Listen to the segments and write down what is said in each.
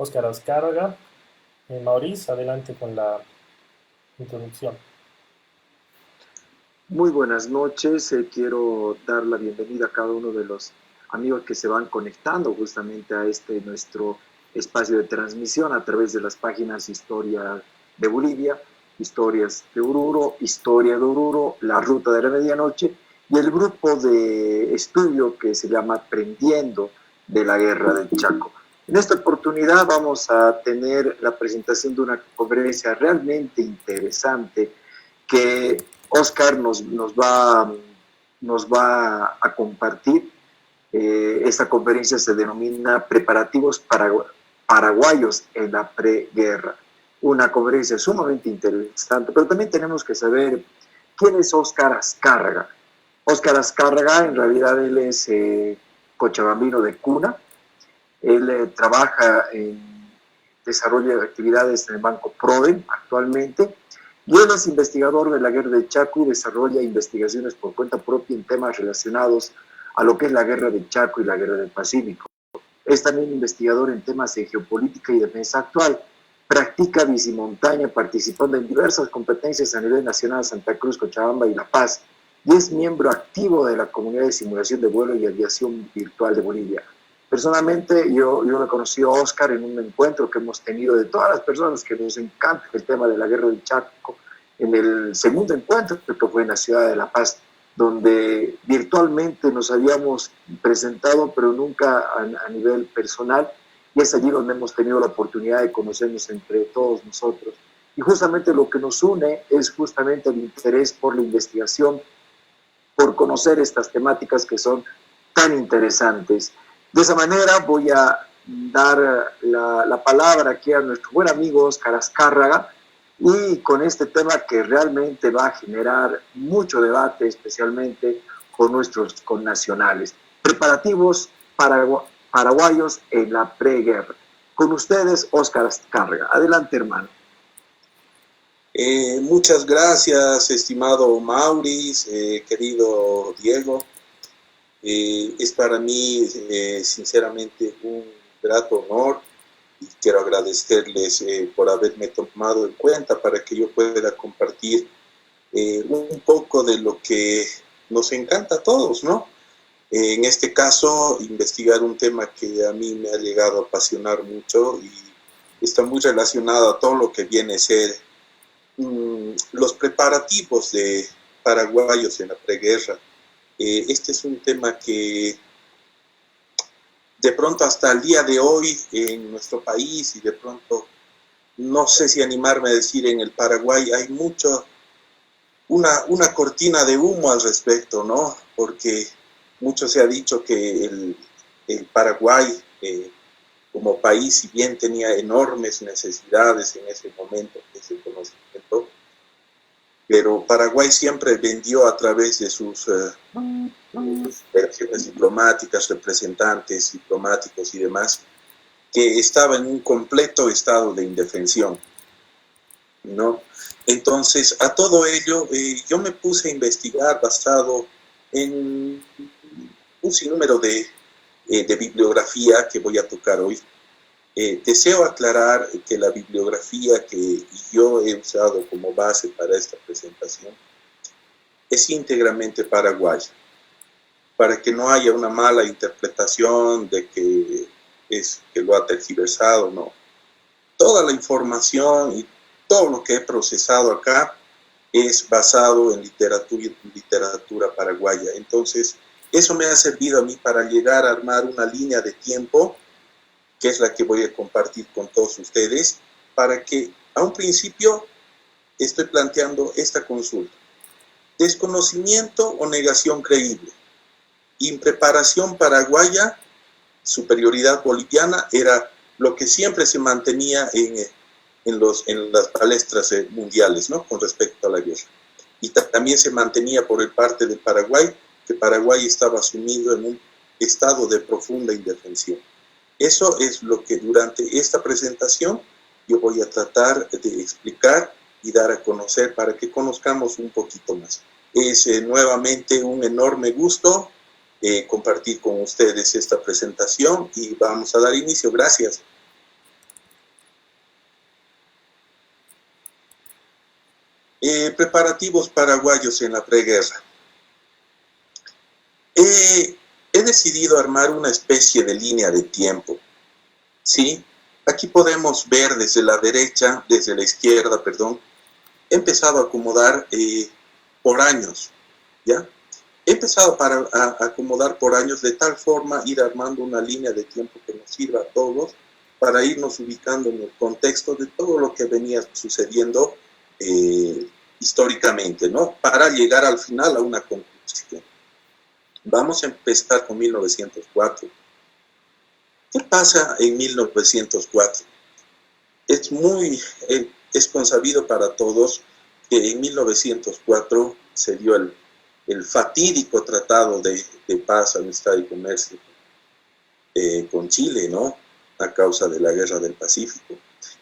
Óscar Azcárraga. Maurice, adelante con la introducción. Muy buenas noches, quiero dar la bienvenida a cada uno de los amigos que se van conectando justamente a este nuestro espacio de transmisión a través de las páginas Historia de Bolivia, Historias de Oruro, Historia de Oruro, La Ruta de la Medianoche y el grupo de estudio que se llama Aprendiendo de la Guerra del Chaco. En esta oportunidad vamos a tener la presentación de una conferencia realmente interesante que Oscar nos va a compartir. Esta conferencia se denomina Preparativos Paraguayos en la Preguerra. Una conferencia sumamente interesante, pero también tenemos que saber quién es Óscar Azcárraga. Óscar Azcárraga, en realidad él es cochabambino de cuna. Él trabaja en desarrollo de actividades en el Banco Proden actualmente. Y él es investigador de la Guerra del Chaco y desarrolla investigaciones por cuenta propia en temas relacionados a lo que es la Guerra del Chaco y la Guerra del Pacífico. Es también investigador en temas de geopolítica y defensa actual. Practica bicimontaña, participando en diversas competencias a nivel nacional, Santa Cruz, Cochabamba y La Paz. Y es miembro activo de la comunidad de simulación de vuelo y aviación virtual de Bolivia. Personalmente, yo le conocí a Óscar en un encuentro que hemos tenido de todas las personas que nos encanta el tema de la Guerra del Chaco, en el segundo encuentro que fue en la ciudad de La Paz, donde virtualmente nos habíamos presentado, pero nunca a nivel personal, y es allí donde hemos tenido la oportunidad de conocernos entre todos nosotros. Y justamente lo que nos une es justamente el interés por la investigación, por conocer estas temáticas que son tan interesantes. De esa manera voy a dar la palabra aquí a nuestro buen amigo Óscar Azcárraga y con este tema que realmente va a generar mucho debate, especialmente con nuestros connacionales. Preparativos paraguayos en la preguerra. Con ustedes, Óscar Azcárraga. Adelante, hermano. Muchas gracias, estimado Maurice, querido Diego. Es para mí, sinceramente, un grato honor y quiero agradecerles por haberme tomado en cuenta para que yo pueda compartir un poco de lo que nos encanta a todos, ¿no? En este caso, investigar un tema que a mí me ha llegado a apasionar mucho y está muy relacionado a todo lo que viene a ser los preparativos de paraguayos en la preguerra. Este es un tema que de pronto hasta el día de hoy en nuestro país y de pronto no sé si animarme a decir en el Paraguay hay una cortina de humo al respecto, ¿no? Porque mucho se ha dicho que el Paraguay como país, si bien tenía enormes necesidades en ese momento, ese conocimiento, pero Paraguay siempre vendió a través de sus relaciones diplomáticas, representantes diplomáticos y demás, que estaba en un completo estado de indefensión, ¿no? Entonces, a todo ello, yo me puse a investigar basado en un sinnúmero de bibliografía que voy a tocar hoy. Deseo aclarar que la bibliografía que yo he usado como base para esta presentación es íntegramente paraguaya, para que no haya una mala interpretación de que lo ha tergiversado, no. Toda la información y todo lo que he procesado acá es basado en literatura paraguaya. Entonces, eso me ha servido a mí para llegar a armar una línea de tiempo que es la que voy a compartir con todos ustedes, para que a un principio estoy planteando esta consulta. Desconocimiento o negación creíble. Impreparación paraguaya, superioridad boliviana, era lo que siempre se mantenía en las palestras mundiales, ¿no? Con respecto a la guerra. Y también se mantenía por el parte del Paraguay, que Paraguay estaba sumido en un estado de profunda indefensión. Eso es lo que durante esta presentación yo voy a tratar de explicar y dar a conocer para que conozcamos un poquito más. Es nuevamente un enorme gusto compartir con ustedes esta presentación y vamos a dar inicio. Gracias. preparativos paraguayos en la preguerra. He decidido armar una especie de línea de tiempo, ¿sí? Aquí podemos ver desde la derecha, desde la izquierda, perdón, he empezado a acomodar por años, ¿ya? He empezado a acomodar por años de tal forma ir armando una línea de tiempo que nos sirva a todos para irnos ubicando en el contexto de todo lo que venía sucediendo históricamente, ¿no? Para llegar al final a una conclusión. Vamos a empezar con 1904. ¿Qué pasa en 1904? Es consabido para todos que en 1904 se dio el fatídico tratado de paz, amistad y comercio con Chile, ¿no? A causa de la Guerra del Pacífico.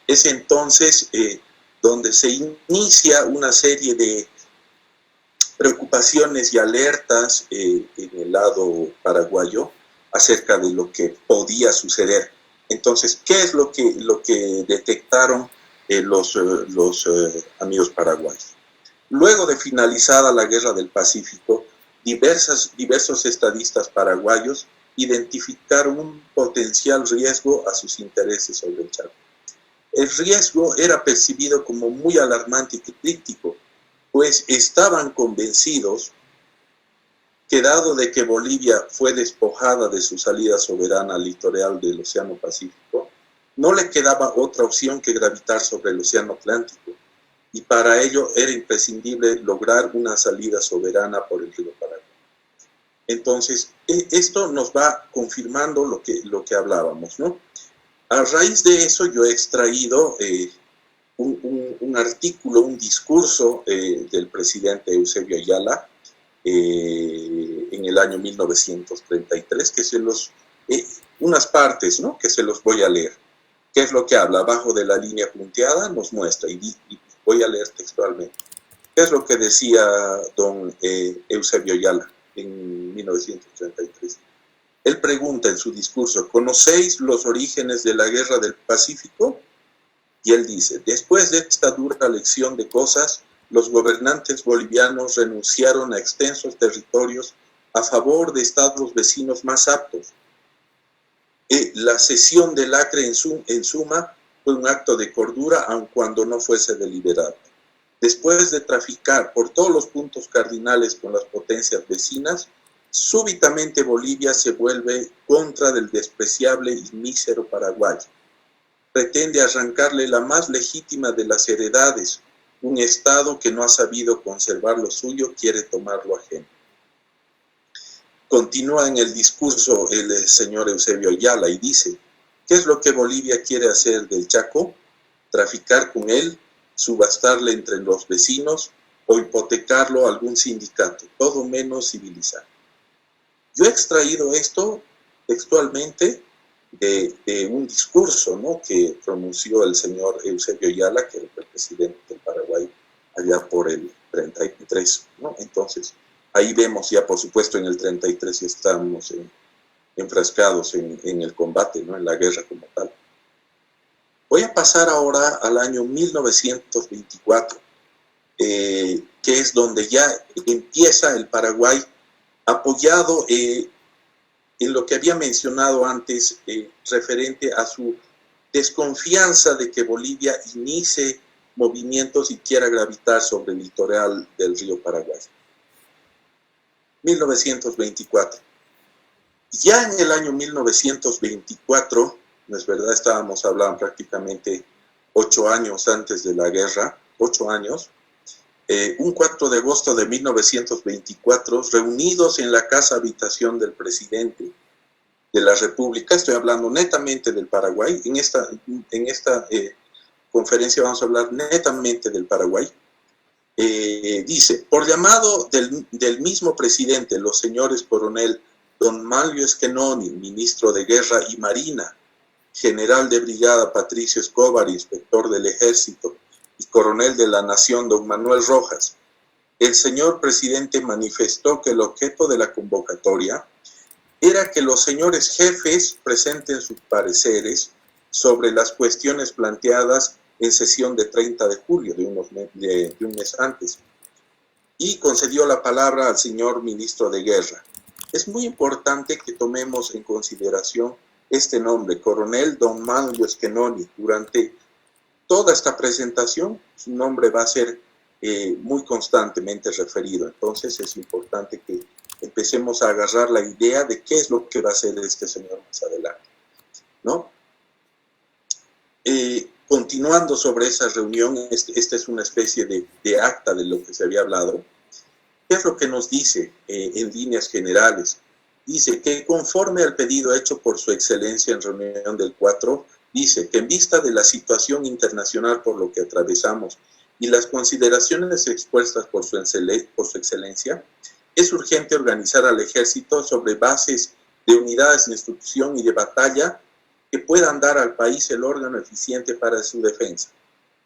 Es entonces donde se inicia una serie de preocupaciones y alertas en el lado paraguayo acerca de lo que podía suceder. Entonces, ¿qué es lo que detectaron los amigos paraguayos? Luego de finalizada la Guerra del Pacífico, diversos estadistas paraguayos identificaron un potencial riesgo a sus intereses sobre el Chaco. El riesgo era percibido como muy alarmante y crítico, pues estaban convencidos que dado de que Bolivia fue despojada de su salida soberana al litoral del Océano Pacífico, no le quedaba otra opción que gravitar sobre el Océano Atlántico, y para ello era imprescindible lograr una salida soberana por el río Paraguay. Entonces, esto nos va confirmando lo que hablábamos, ¿no? A raíz de eso yo he extraído un artículo, un discurso del presidente Eusebio Ayala en el año 1933, que unas partes, ¿no?, que se los voy a leer. ¿Qué es lo que habla? Abajo de la línea punteada nos muestra, y voy a leer textualmente. ¿Qué es lo que decía don Eusebio Ayala en 1933? Él pregunta en su discurso, ¿conocéis los orígenes de la Guerra del Pacífico? Y él dice, después de esta dura lección de cosas, los gobernantes bolivianos renunciaron a extensos territorios a favor de estados vecinos más aptos. La cesión del Acre en suma fue un acto de cordura, aun cuando no fuese deliberado. Después de traficar por todos los puntos cardinales con las potencias vecinas, súbitamente Bolivia se vuelve contra del despreciable y mísero Paraguay. Pretende arrancarle la más legítima de las heredades. Un Estado que no ha sabido conservar lo suyo quiere tomar lo ajeno. Continúa en el discurso el señor Eusebio Ayala y dice, ¿qué es lo que Bolivia quiere hacer del Chaco? Traficar con él, subastarle entre los vecinos o hipotecarlo a algún sindicato, todo menos civilizado. Yo he extraído esto textualmente de un discurso, ¿no?, que pronunció el señor Eusebio Ayala, que era el presidente del Paraguay allá por el 33, ¿no? Entonces, ahí vemos ya, por supuesto, en el 33 ya estamos enfrascados en el combate, ¿no?, en la guerra como tal. Voy a pasar ahora al año 1924, que es donde ya empieza el Paraguay apoyado en lo que había mencionado antes referente a su desconfianza de que Bolivia inicie movimientos y quiera gravitar sobre el litoral del río Paraguay. 1924. Ya en el año 1924, no es verdad, estábamos hablando prácticamente 8 años antes de la guerra, 8 años, un 4 de agosto de 1924, reunidos en la casa habitación del presidente de la República, estoy hablando netamente del Paraguay, en esta conferencia vamos a hablar netamente del Paraguay, dice, por llamado del mismo presidente, los señores coronel don Manlio Esquenoni, ministro de Guerra y Marina, general de brigada Patricio Escobar, inspector del ejército, y coronel de la Nación, don Manuel Rojas, el señor presidente manifestó que el objeto de la convocatoria era que los señores jefes presenten sus pareceres sobre las cuestiones planteadas en sesión de 30 de julio, de un mes antes, y concedió la palabra al señor ministro de Guerra. Es muy importante que tomemos en consideración este nombre, Coronel Don Manlio Schenoni. Durante toda esta presentación, su nombre va a ser muy constantemente referido. Entonces es importante que empecemos a agarrar la idea de qué es lo que va a hacer este señor más adelante, ¿no? Continuando sobre esa reunión, esta es una especie de acta de lo que se había hablado. ¿Qué es lo que nos dice en líneas generales? Dice que conforme al pedido hecho por su excelencia en reunión del 4, dice que en vista de la situación internacional por lo que atravesamos y las consideraciones expuestas por su excelencia, es urgente organizar al ejército sobre bases de unidades de instrucción y de batalla que puedan dar al país el órgano eficiente para su defensa,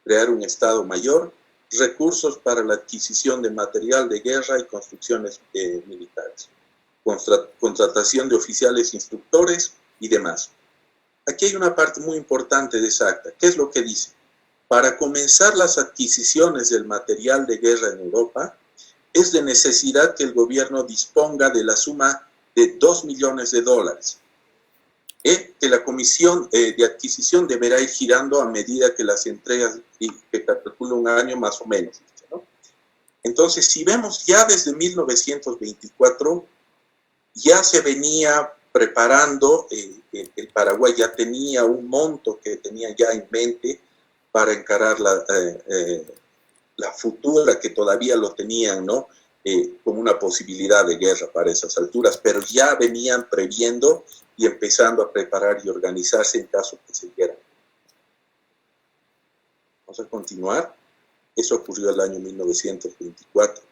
crear un Estado mayor, recursos para la adquisición de material de guerra y construcciones militares, contratación de oficiales instructores y demás. Aquí hay una parte muy importante de esa acta. ¿Qué es lo que dice? Para comenzar las adquisiciones del material de guerra en Europa, es de necesidad que el gobierno disponga de la suma de $2 millones, que la comisión de adquisición deberá ir girando a medida que las entregas, y que calcula un año más o menos, ¿no? Entonces, si vemos ya desde 1924, ya se venía preparando, el Paraguay ya tenía un monto que tenía ya en mente para encarar la futura, que todavía lo tenían, ¿no? Como una posibilidad de guerra para esas alturas, pero ya venían previendo y empezando a preparar y organizarse en caso que se diera. Vamos a continuar. Eso ocurrió el año 1924.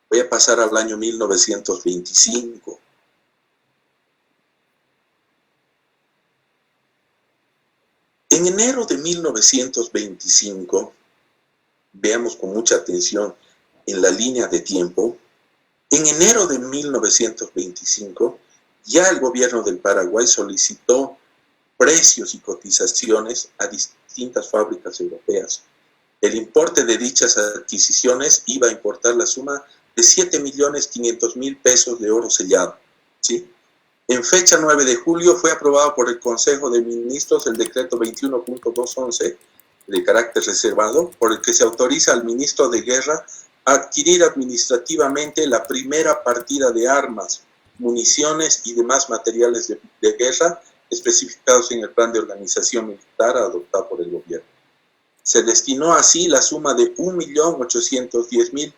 Voy a pasar al año 1925. En enero de 1925, veamos con mucha atención en la línea de tiempo, en enero de 1925, ya el gobierno del Paraguay solicitó precios y cotizaciones a distintas fábricas europeas. El importe de dichas adquisiciones iba a importar la suma de 7.500.000 pesos de oro sellado, ¿sí? En fecha 9 de julio fue aprobado por el Consejo de Ministros el decreto 21.211 de carácter reservado, por el que se autoriza al ministro de Guerra a adquirir administrativamente la primera partida de armas, municiones y demás materiales de guerra especificados en el plan de organización militar adoptado por el gobierno. Se destinó así la suma de 1.810.000,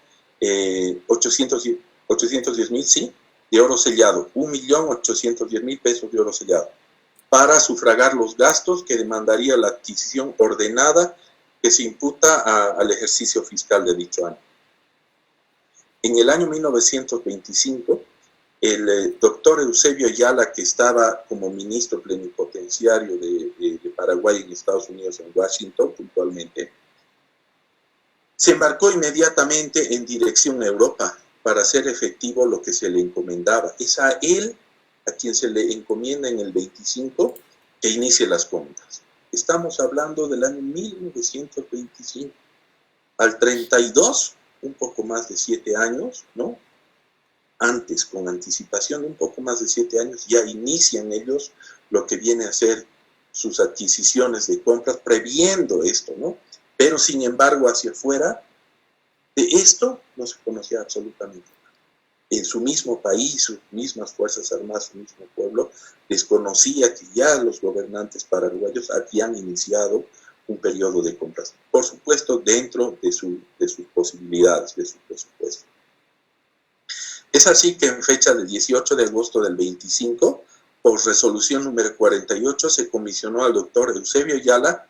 sí, de oro sellado, 1.810.000 pesos de oro sellado, para sufragar los gastos que demandaría la adquisición ordenada que se imputa al ejercicio fiscal de dicho año. En el año 1925, el doctor Eusebio Ayala, que estaba como ministro plenipotenciario de Paraguay en Estados Unidos, en Washington puntualmente, se embarcó inmediatamente en dirección a Europa para hacer efectivo lo que se le encomendaba. Es a él a quien se le encomienda en el 25 que inicie las compras. Estamos hablando del año 1925. Al 32, un poco más de 7 años, ¿no? Antes, con anticipación de un poco más de 7 años, ya inician ellos lo que viene a ser sus adquisiciones de compras, previendo esto, ¿no? Pero, sin embargo, hacia afuera, de esto no se conocía absolutamente nada. En su mismo país, sus mismas Fuerzas Armadas, su mismo pueblo, desconocía que ya los gobernantes paraguayos habían iniciado un periodo de compras. Por supuesto, dentro de sus posibilidades, de su presupuesto. Es así que en fecha del 18 de agosto del 25, por resolución número 48, se comisionó al doctor Eusebio Ayala,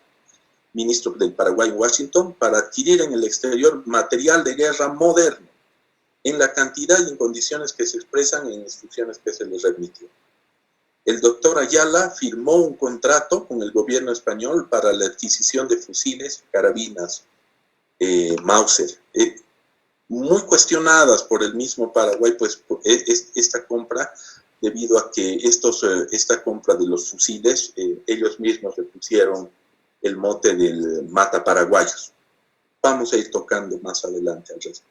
ministro del Paraguay en Washington, para adquirir en el exterior material de guerra moderno, en la cantidad y en condiciones que se expresan en instrucciones que se les remitió. El doctor Ayala firmó un contrato con el gobierno español para la adquisición de fusiles, carabinas, Mauser, muy cuestionadas por el mismo Paraguay, pues esta compra, debido a que esta compra de los fusiles, ellos mismos le pusieron el mote del mata paraguayos. Vamos a ir tocando más adelante al resto.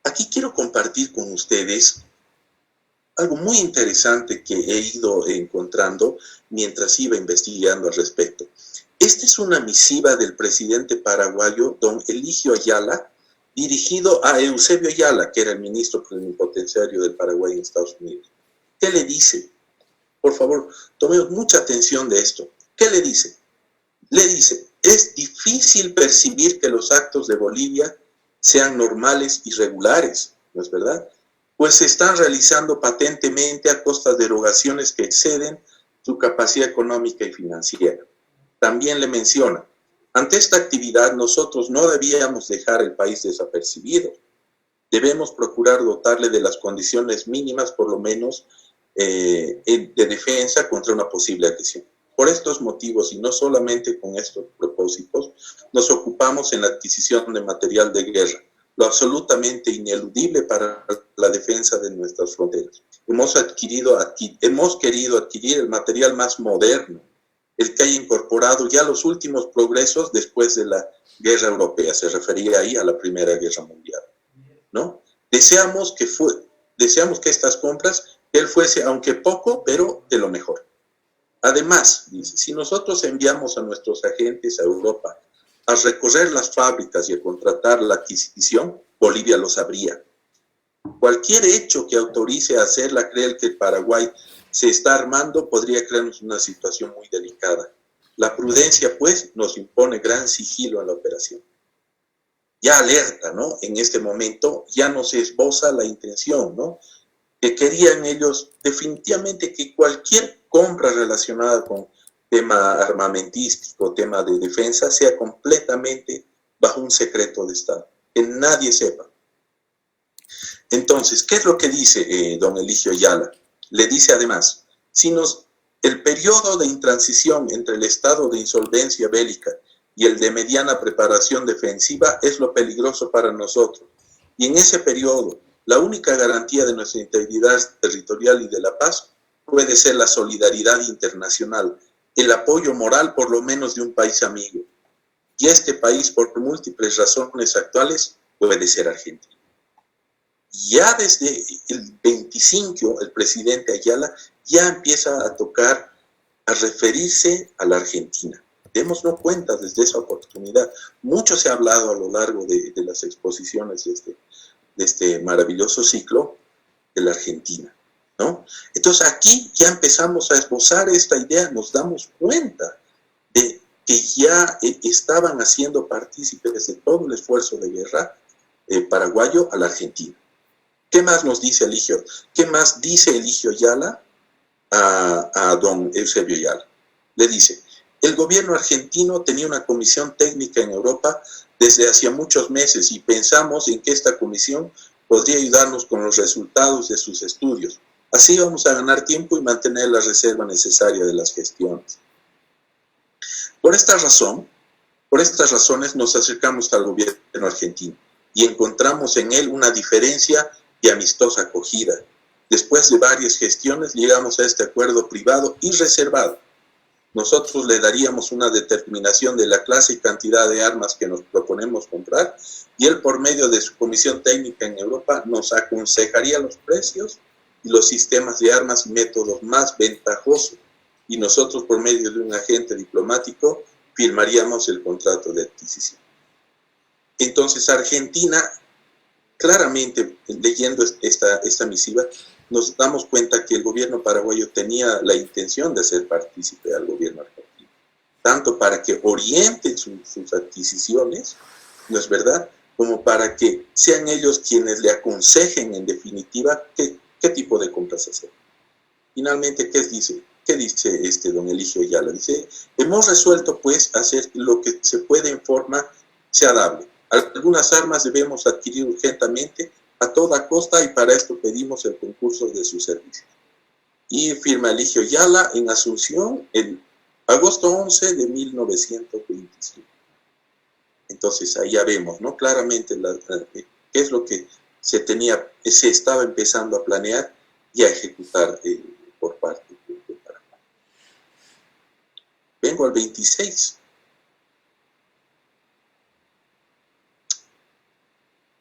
aquí quiero compartir con ustedes algo muy interesante que he ido encontrando mientras iba investigando al respecto. Esta es una misiva del presidente paraguayo, don Eligio Ayala, dirigido a Eusebio Ayala, que era el ministro plenipotenciario del Paraguay en Estados Unidos. ¿Qué le dice? Por favor, tomemos mucha atención de esto. ¿Qué le dice? Le dice, es difícil percibir que los actos de Bolivia sean normales y regulares, ¿no es verdad? Pues se están realizando patentemente a costa de erogaciones que exceden su capacidad económica y financiera. También le menciona, ante esta actividad nosotros no debíamos dejar el país desapercibido. Debemos procurar dotarle de las condiciones mínimas, por lo menos, de defensa contra una posible agresión. Por estos motivos, y no solamente con estos propósitos, nos ocupamos en la adquisición de material de guerra, lo absolutamente ineludible para la defensa de nuestras fronteras. Hemos querido adquirir el material más moderno, el que haya incorporado ya los últimos progresos después de la guerra europea, se refería ahí a la Primera Guerra Mundial, ¿no? Deseamos que estas compras, él fuese, aunque poco, pero de lo mejor. Además, dice, si nosotros enviamos a nuestros agentes a Europa a recorrer las fábricas y a contratar la adquisición, Bolivia lo sabría. Cualquier hecho que autorice a hacerla creer que el Paraguay se está armando podría crearnos una situación muy delicada. La prudencia, pues, nos impone gran sigilo en la operación. Ya alerta, ¿no? En este momento ya no se esboza la intención, ¿no? Que querían ellos definitivamente que cualquier compra relacionada con tema armamentístico, tema de defensa, sea completamente bajo un secreto de Estado, que nadie sepa. Entonces, ¿qué es lo que dice don Eligio Ayala? Le dice además, el periodo de intransición entre el estado de insolvencia bélica y el de mediana preparación defensiva es lo peligroso para nosotros. Y en ese periodo, la única garantía de nuestra integridad territorial y de la paz puede ser la solidaridad internacional, el apoyo moral por lo menos de un país amigo. Y este país, por múltiples razones actuales, puede ser Argentina. Ya desde el 25, el presidente Ayala ya empieza a referirse a la Argentina. Démonos cuenta desde esa oportunidad. Mucho se ha hablado a lo largo de las exposiciones de este maravilloso ciclo de la Argentina, ¿no? Entonces aquí ya empezamos a esbozar esta idea, nos damos cuenta de que ya estaban haciendo partícipes de todo el esfuerzo de guerra paraguayo a la Argentina. ¿Qué más nos dice Eligio? ¿Qué más dice Eligio Ayala a don Eusebio Ayala? Le dice, el gobierno argentino tenía una comisión técnica en Europa desde hacía muchos meses y pensamos en que esta comisión podría ayudarnos con los resultados de sus estudios. Así vamos a ganar tiempo y mantener la reserva necesaria de las gestiones. Por estas razones nos acercamos al gobierno argentino y encontramos en él una diferencia y amistosa acogida. Después de varias gestiones llegamos a este acuerdo privado y reservado. Nosotros le daríamos una determinación de la clase y cantidad de armas que nos proponemos comprar y él por medio de su comisión técnica en Europa nos aconsejaría los precios y los sistemas de armas y métodos más ventajosos y nosotros por medio de un agente diplomático firmaríamos el contrato de adquisición. Entonces Argentina, claramente leyendo esta misiva, nos damos cuenta que el gobierno paraguayo tenía la intención de ser partícipe al gobierno argentino, tanto para que orienten sus adquisiciones, ¿no es verdad?, como para que sean ellos quienes le aconsejen en definitiva qué tipo de compras hacer. Finalmente, ¿qué dice don Eligio Ayala? Dice, hemos resuelto pues hacer lo que se puede en forma sea dable. Algunas armas debemos adquirir urgentemente a toda costa y para esto pedimos el concurso de sus servicios. Y firma Eligio Ayala en Asunción el agosto 11 de 1925. Entonces ahí ya vemos, ¿no?, claramente qué es lo que se estaba empezando a planear y a ejecutar por parte de Paraguay. Vengo al 26.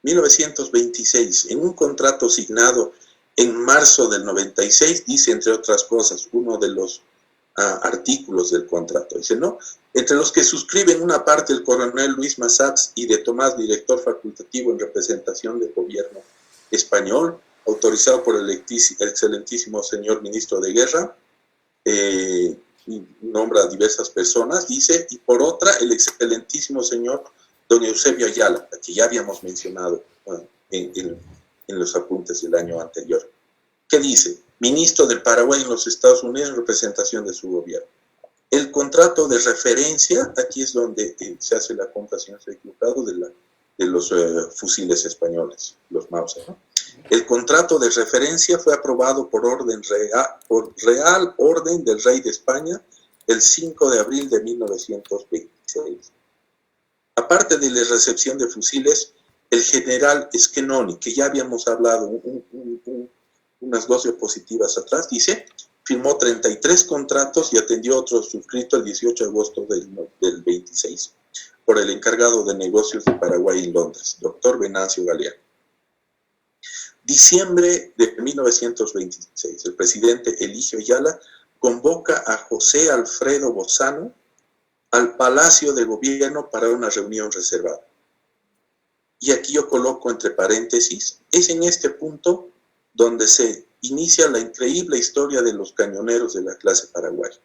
1926, en un contrato signado en marzo del 96, dice, entre otras cosas, uno de los artículos del contrato, dice, ¿no? Entre los que suscriben una parte el coronel Luis Massats y de Tomás, director facultativo en representación del gobierno español, autorizado por el excelentísimo señor ministro de Guerra, nombra a diversas personas, dice, y por otra, el excelentísimo señor don Eusebio Ayala, que ya habíamos mencionado en los apuntes del año anterior. ¿Qué dice? Ministro del Paraguay en los Estados Unidos en representación de su gobierno. El contrato de referencia, aquí es donde se hace la compra, si no estoy equivocado, de los fusiles españoles, los Mauser, ¿no? El contrato de referencia fue aprobado por Real Orden del Rey de España el 5 de abril de 1926. Aparte de la recepción de fusiles, el general Schenoni, que ya habíamos hablado unas 12 diapositivas atrás, dice, firmó 33 contratos y atendió otro suscrito el 18 de agosto del 26 por el encargado de negocios de Paraguay en Londres, doctor Venancio Galeano. Diciembre de 1926, el presidente Eligio Ayala convoca a José Alfredo Bozano al Palacio de Gobierno para una reunión reservada. Y aquí yo coloco entre paréntesis, es en este punto donde se inicia la increíble historia de los cañoneros de la clase paraguaya.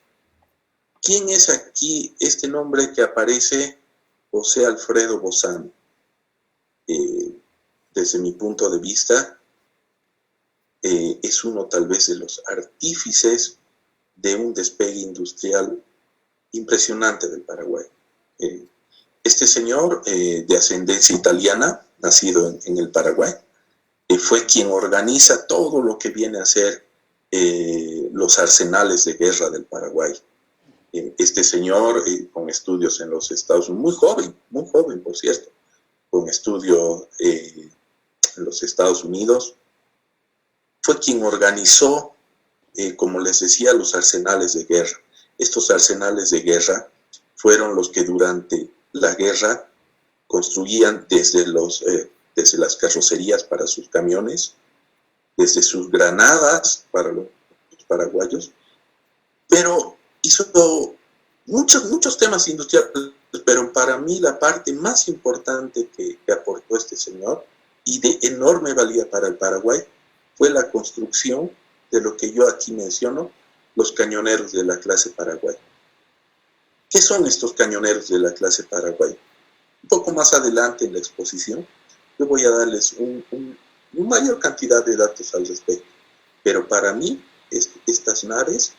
¿Quién es aquí este nombre que aparece? José Alfredo Bozano. Desde mi punto de vista, es uno tal vez de los artífices de un despegue industrial impresionante del Paraguay. Este señor, de ascendencia italiana, nacido en el Paraguay, fue quien organiza todo lo que viene a ser los arsenales de guerra del Paraguay. Este señor, con estudios en los Estados Unidos, muy joven, por cierto, con estudios en los Estados Unidos, fue quien organizó, como les decía, los arsenales de guerra. Estos arsenales de guerra fueron los que durante la guerra construían desde las carrocerías para sus camiones, desde sus granadas para los paraguayos, pero hizo muchos temas industriales, pero para mí la parte más importante que aportó este señor y de enorme valía para el Paraguay fue la construcción de lo que yo aquí menciono, los cañoneros de la clase paraguaya. ¿Qué son estos cañoneros de la clase paraguaya? Un poco más adelante en la exposición, yo voy a darles una mayor cantidad de datos al respecto. Pero para mí, estas naves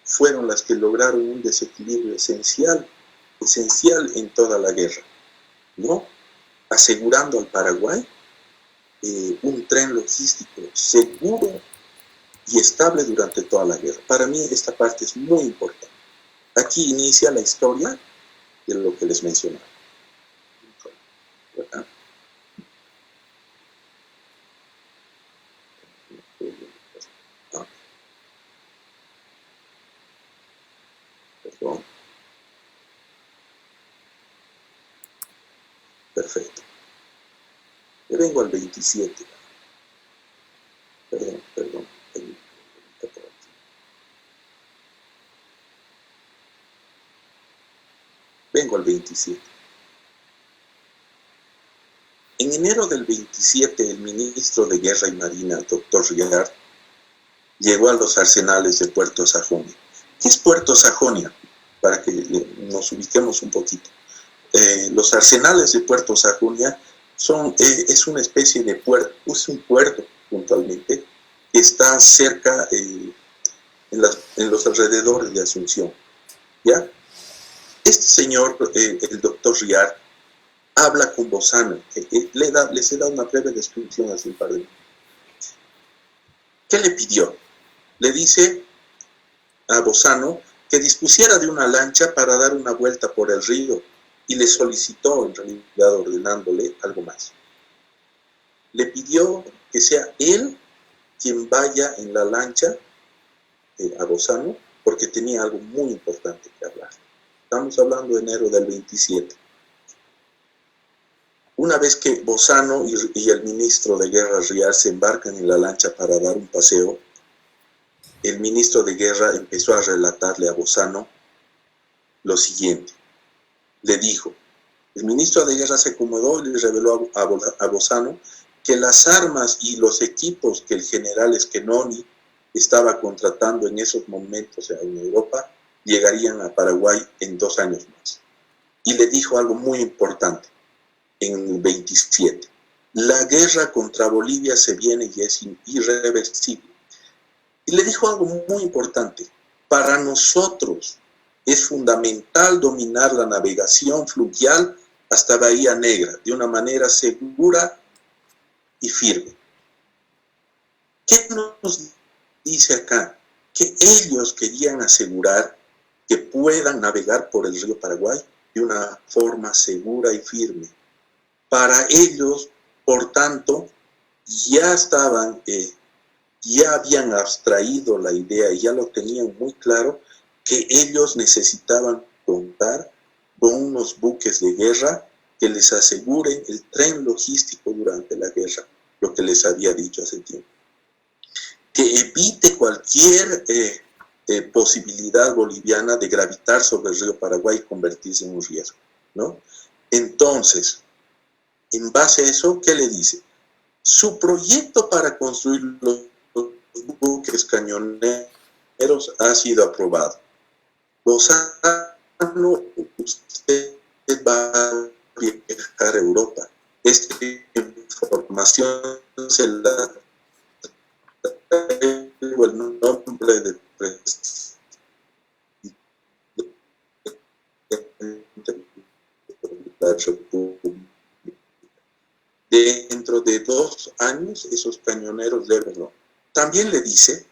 fueron las que lograron un desequilibrio esencial en toda la guerra, ¿no? Asegurando al Paraguay un tren logístico seguro y estable durante toda la guerra. Para mí esta parte es muy importante. Aquí inicia la historia de lo que les mencionaba. ¿Verdad? Perdón. Perfecto. Yo vengo al 27. Perdón. Vengo al 27. En enero del 27, el ministro de Guerra y Marina, doctor Riard, llegó a los arsenales de Puerto Sajonia. ¿Qué es Puerto Sajonia? Para que nos ubiquemos un poquito. Los arsenales de Puerto Sajonia es una especie de puerto, es un puerto puntualmente, que está cerca en los alrededores de Asunción. ¿Ya? Este señor, el doctor Riard, habla con Bozano, les he dado una breve descripción hace un par de minutos. ¿Qué le pidió? Le dice a Bozano que dispusiera de una lancha para dar una vuelta por el río y le solicitó, en realidad ordenándole algo más. Le pidió que sea él quien vaya en la lancha a Bozano porque tenía algo muy importante que hablar. Estamos hablando de enero del 27. una vez que Bozano y el ministro de Guerra Rial se embarcan en la lancha para dar un paseo, el ministro de Guerra empezó a relatarle a Bozano lo siguiente. Le dijo, el ministro de Guerra se acomodó y le reveló a Bozano que las armas y los equipos que el general Schenoni estaba contratando en esos momentos en Europa llegarían a Paraguay en 2 años más. Y le dijo algo muy importante en el 27. La guerra contra Bolivia se viene y es irreversible. Y le dijo algo muy importante. Para nosotros es fundamental dominar la navegación fluvial hasta Bahía Negra de una manera segura y firme. ¿Qué nos dice acá? Que ellos querían asegurar que puedan navegar por el río Paraguay de una forma segura y firme. Para ellos, por tanto, ya habían abstraído la idea y ya lo tenían muy claro que ellos necesitaban contar con unos buques de guerra que les aseguren el tren logístico durante la guerra, lo que les había dicho hace tiempo. Que evite cualquier posibilidad boliviana de gravitar sobre el río Paraguay y convertirse en un riesgo, ¿no? Entonces, en base a eso, ¿qué le dice? Su proyecto para construir los buques cañoneros ha sido aprobado. Bozano, usted va a viajar a Europa. Esta información se la traigo el nombre de la República. Dentro de 2 años, esos cañoneros deben, ¿no? También le dice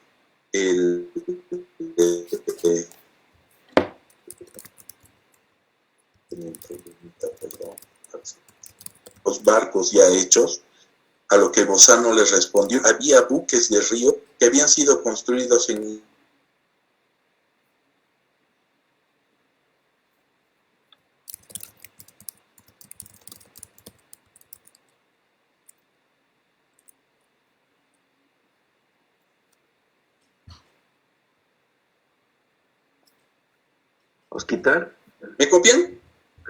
los barcos ya hechos, a lo que Bozano le respondió, había buques de río que habían sido construidos en Osquitar. ¿Me copian?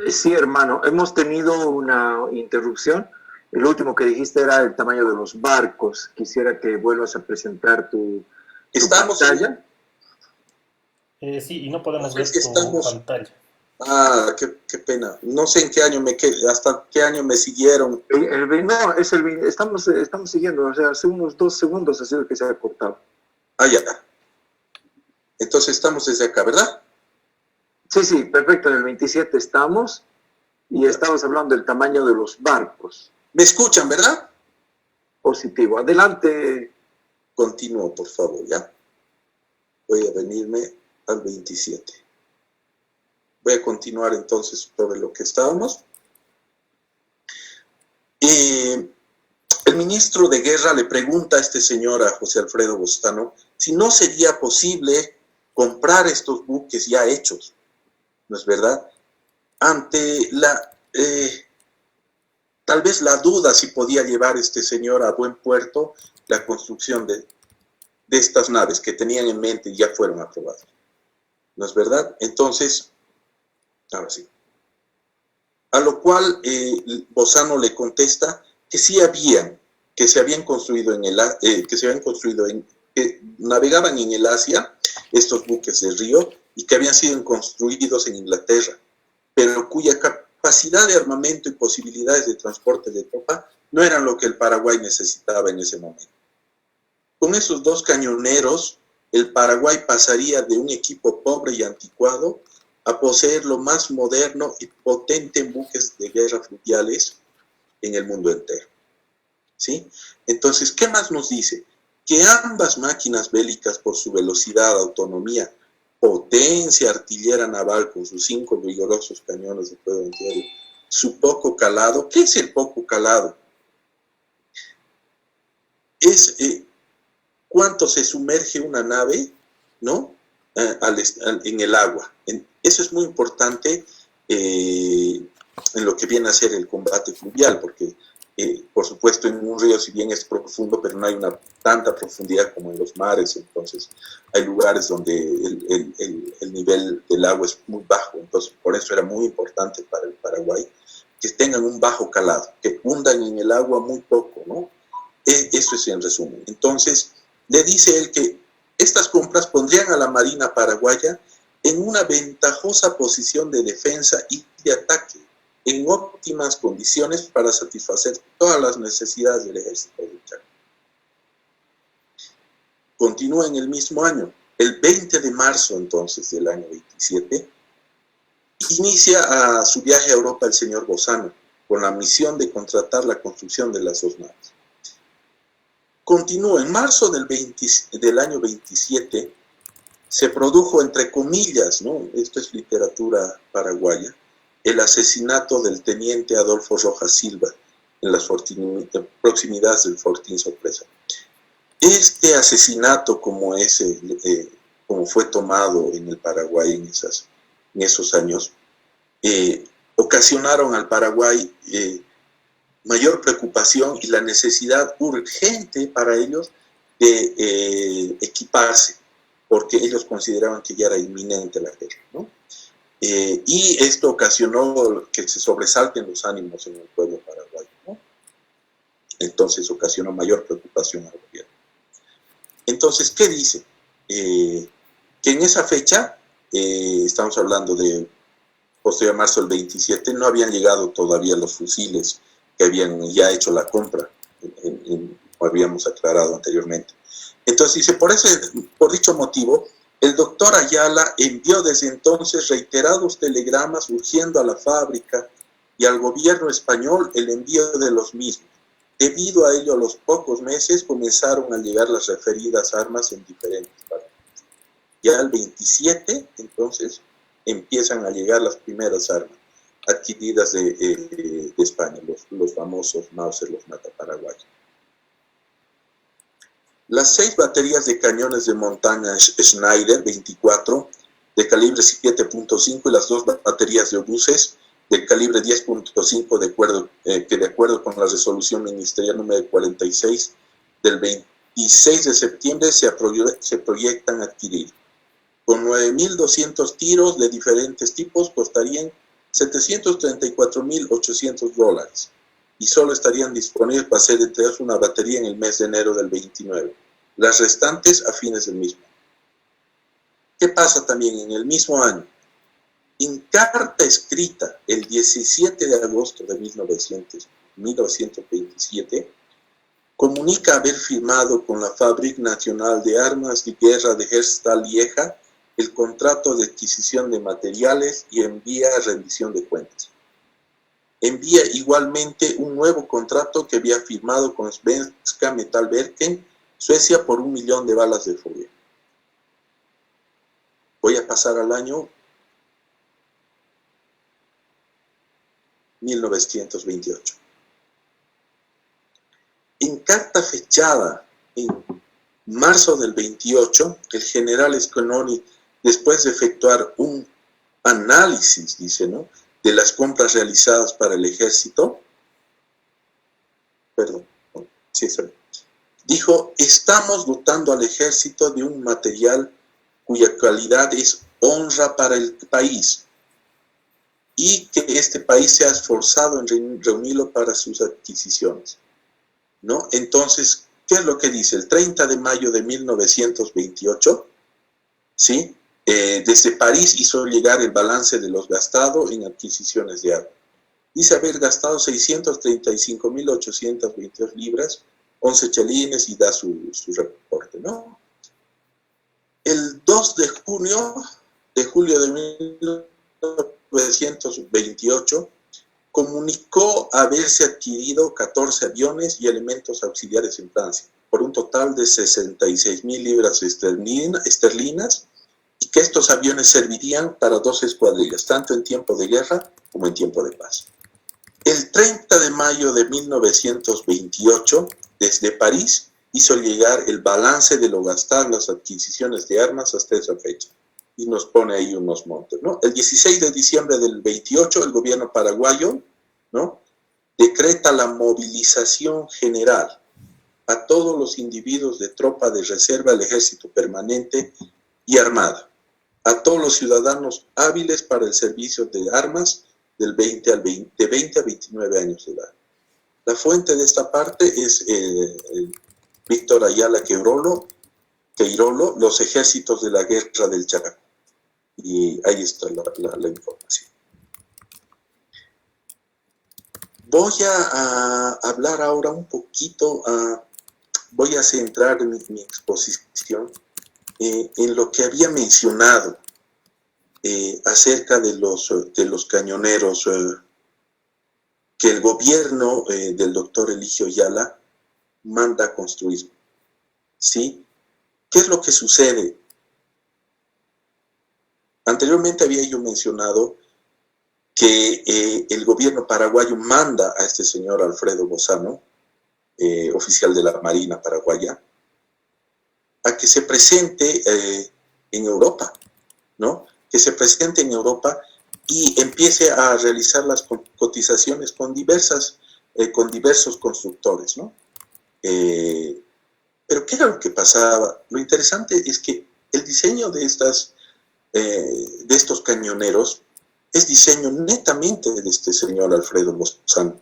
Sí, hermano, hemos tenido una interrupción. El último que dijiste era el tamaño de los barcos. Quisiera que vuelvas a presentar tu pantalla. Sí, y no podemos ver Estamos... tu pantalla. Ah, qué pena. No sé en qué año hasta qué año me siguieron. No, es estamos siguiendo, o sea, hace unos 2 segundos ha sido que se ha cortado. Ah, ya. Entonces estamos desde acá, ¿verdad? Sí, perfecto, en el 27 estamos y estamos hablando del tamaño de los barcos. ¿Me escuchan, verdad? Positivo. Adelante. Continúo, por favor, ¿ya? Voy a venirme al 27. Voy a continuar entonces sobre lo que estábamos. El ministro de Guerra le pregunta a este señor, a José Alfredo Bozano, si no sería posible comprar estos buques ya hechos, ¿no es verdad? Ante tal vez la duda si podía llevar este señor a buen puerto la construcción de estas naves que tenían en mente y ya fueron aprobadas, ¿no es verdad? Entonces, ahora sí. A lo cual Bozano le contesta que sí que se habían construido que navegaban en el Asia estos buques de río y que habían sido construidos en Inglaterra, pero cuya capacidad de armamento y posibilidades de transporte de tropa no eran lo que el Paraguay necesitaba en ese momento. Con esos 2 cañoneros, el Paraguay pasaría de un equipo pobre y anticuado a poseer lo más moderno y potente en buques de guerra fluviales en el mundo entero. ¿Sí? Entonces, ¿qué más nos dice? Que ambas máquinas bélicas, por su velocidad, autonomía, potencia artillera naval con sus 5 vigorosos cañones de fuego antiaéreo, su poco calado. ¿Qué es el poco calado? Es cuánto se sumerge una nave, ¿no? En el agua. Eso es muy importante en lo que viene a ser el combate fluvial, porque por supuesto en un río si bien es profundo, pero no hay una tanta profundidad como en los mares, entonces hay lugares donde el nivel del agua es muy bajo, entonces por eso era muy importante para el Paraguay que tengan un bajo calado, que hundan en el agua muy poco, ¿no? Eso es en resumen. Entonces le dice él que estas compras pondrían a la Marina paraguaya en una ventajosa posición de defensa y de ataque, en óptimas condiciones para satisfacer todas las necesidades del ejército de Chaco. Continúa en el mismo año, el 20 de marzo entonces del año 27, inicia a su viaje a Europa el señor Bozano, con la misión de contratar la construcción de las dos naves. Continúa, en marzo del año 27, se produjo, entre comillas, ¿no? Esto es literatura paraguaya, el asesinato del teniente Adolfo Rojas Silva en las proximidades del Fortín Sorpresa. Este asesinato, como fue tomado en el Paraguay en esos años, ocasionaron al Paraguay mayor preocupación y la necesidad urgente para ellos de equiparse, porque ellos consideraban que ya era inminente la guerra, ¿no? Y esto ocasionó que se sobresalten los ánimos en el pueblo paraguayo, ¿no? Entonces ocasionó mayor preocupación al gobierno. Entonces, ¿qué dice? Que en esa fecha, estamos hablando de posterior a marzo del 27, no habían llegado todavía los fusiles que habían ya hecho la compra, como habíamos aclarado anteriormente. Entonces dice, por dicho motivo, el doctor Ayala envió desde entonces reiterados telegramas urgiendo a la fábrica y al gobierno español el envío de los mismos. Debido a ello, a los pocos meses comenzaron a llegar las referidas armas en diferentes partes. Ya el 27, entonces, empiezan a llegar las primeras armas adquiridas de España, los famosos Mauser, los mataparaguayos. Las 6 baterías de cañones de montaña Schneider 24 de calibre 7.5 y las 2 baterías de obuses de calibre 10.5 que de acuerdo con la resolución ministerial número 46 del 26 de septiembre se proyectan adquirir. Con 9.200 tiros de diferentes tipos costarían $734.800 y solo estarían disponibles para ser entregados una batería en el mes de enero del 29. Las restantes a fines del mismo. ¿Qué pasa también en el mismo año? En carta escrita el 17 de agosto de 1927, comunica haber firmado con la Fábrica Nacional de Armas de Guerra de Herstal Lieja el contrato de adquisición de materiales y envía rendición de cuentas. Envía igualmente un nuevo contrato que había firmado con Svenska Metallverken, Suecia, por 1 millón de balas de furia. Voy a pasar al año 1928. En carta fechada en marzo del 28, el general Scononi, después de efectuar un análisis, dice, ¿no?, de las compras realizadas para el ejército, dijo, estamos dotando al ejército de un material cuya calidad es honra para el país y que este país se ha esforzado en reunirlo para sus adquisiciones, ¿no? Entonces, ¿qué es lo que dice? El 30 de mayo de 1928, ¿sí? Desde París hizo llegar el balance de los gastados en adquisiciones de armas. Dice haber gastado 635.822 libras, 11 chelines y da su reporte, ¿no? El 2 de julio de 1928, comunicó haberse adquirido 14 aviones y elementos auxiliares en Francia, por un total de 66.000 libras esterlinas, y que estos aviones servirían para 2 escuadrillas, tanto en tiempo de guerra como en tiempo de paz. El 30 de mayo de 1928, desde París, hizo llegar el balance de lo gastado en las adquisiciones de armas hasta esa fecha. y nos pone ahí unos montos, ¿no? El 16 de diciembre del 28, el gobierno paraguayo, ¿no?, decreta la movilización general a todos los individuos de tropa de reserva del ejército permanente y armada, a todos los ciudadanos hábiles para el servicio de armas de 20 a 29 años de edad. La fuente de esta parte es Víctor Ayala Queirolo, los ejércitos de la guerra del Chaco. Y ahí está la información. Voy a hablar ahora un poquito, voy a centrar mi exposición en lo que había mencionado acerca de los cañoneros que el gobierno del doctor Eligio Ayala manda a construir. ¿Sí? ¿Qué es lo que sucede? Anteriormente había yo mencionado que el gobierno paraguayo manda a este señor Alfredo Bozano, oficial de la Marina paraguaya, a que se presente en Europa, ¿no? Que se presente en Europa y empiece a realizar las cotizaciones con diversos constructores, ¿no? Pero ¿qué era lo que pasaba? Lo interesante es que el diseño de estos cañoneros es diseño netamente de este señor Alfredo Bozano,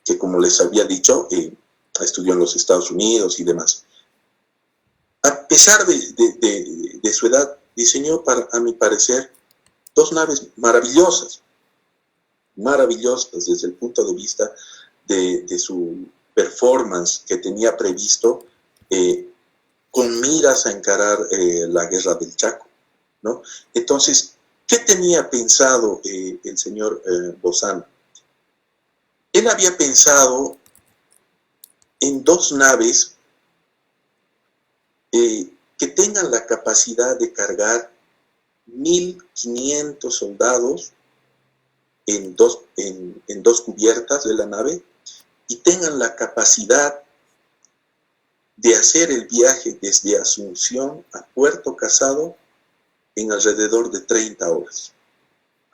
que, como les había dicho, estudió en los Estados Unidos y demás. A pesar de su edad, diseñó, a mi parecer, dos naves maravillosas desde el punto de vista de su performance que tenía previsto con miras a encarar la guerra del Chaco, ¿no? Entonces, ¿qué tenía pensado el señor Bozano? Él había pensado en dos naves que tengan la capacidad de cargar 1.500 soldados en dos cubiertas de la nave y tengan la capacidad de hacer el viaje desde Asunción a Puerto Casado en alrededor de 30 horas,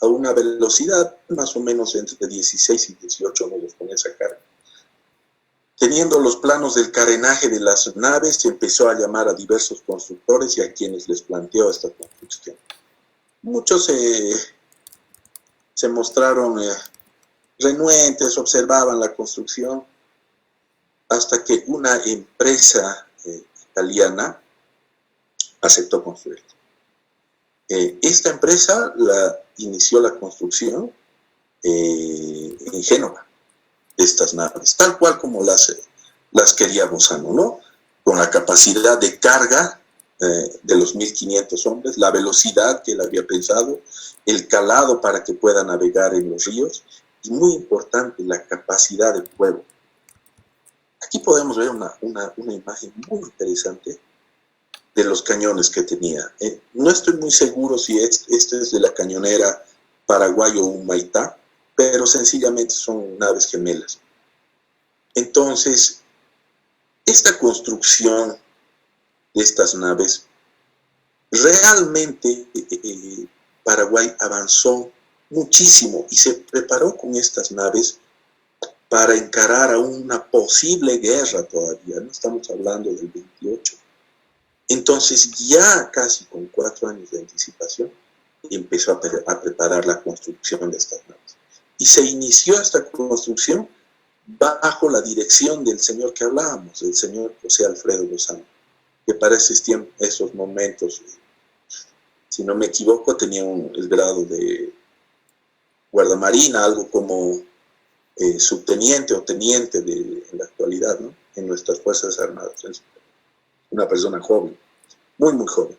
a una velocidad más o menos entre 16 y 18 nudos con esa carga. Teniendo los planos del carenaje de las naves, se empezó a llamar a diversos constructores y a quienes les planteó esta construcción. Muchos se mostraron renuentes, observaban la construcción, hasta que una empresa italiana aceptó construir. Esta empresa inició la construcción en Génova de estas naves, tal cual como las quería Bozano, ¿no? Con la capacidad de carga de los 1.500 hombres, la velocidad que él había pensado, el calado para que pueda navegar en los ríos y, muy importante, la capacidad de fuego. Aquí podemos ver una imagen muy interesante de los cañones que tenía. No estoy muy seguro si este es de la cañonera paraguayo Humaitá, pero sencillamente son naves gemelas. Entonces, esta construcción de estas naves, realmente Paraguay avanzó muchísimo y se preparó con estas naves para encarar a una posible guerra todavía. No estamos hablando del 28. Entonces, ya casi con 4 años de anticipación, empezó a preparar la construcción de estas naves. Y se inició esta construcción bajo la dirección del señor que hablábamos, el señor José Alfredo Bozano, que para esos momentos, si no me equivoco, tenía el grado de guardamarina, algo como subteniente o teniente en la actualidad, ¿no? En nuestras Fuerzas Armadas. Es una persona joven, muy, muy joven.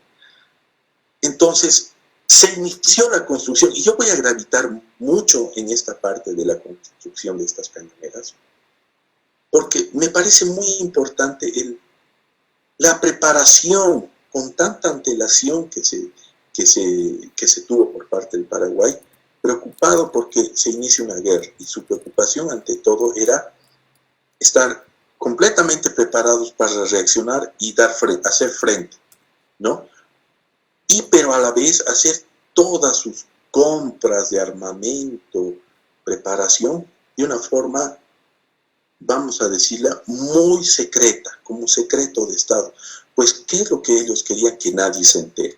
Entonces, se inició la construcción, y yo voy a gravitar mucho en esta parte de la construcción de estas cañoneras, porque me parece muy importante la preparación con tanta antelación que se tuvo por parte del Paraguay, preocupado porque se inicia una guerra, y su preocupación ante todo era estar completamente preparados para reaccionar y hacer frente, ¿no? pero a la vez hacer todas sus compras de armamento, preparación, de una forma, vamos a decirla, muy secreta, como secreto de Estado. Pues, ¿qué es lo que ellos querían? Que nadie se entere.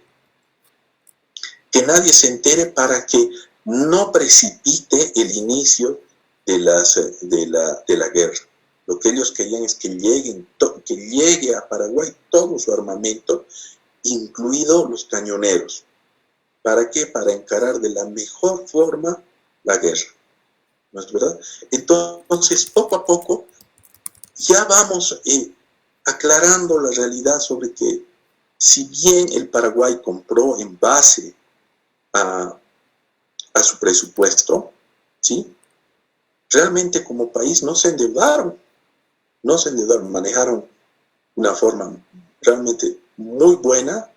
Que nadie se entere para que no precipite el inicio de la guerra. Lo que ellos querían es que llegue a Paraguay todo su armamento, incluidos los cañoneros. ¿Para qué? Para encarar de la mejor forma la guerra. ¿No es verdad? Entonces, poco a poco, ya vamos aclarando la realidad sobre que, si bien el Paraguay compró en base a su presupuesto, ¿sí? Realmente como país no se endeudaron, manejaron una forma realmente muy buena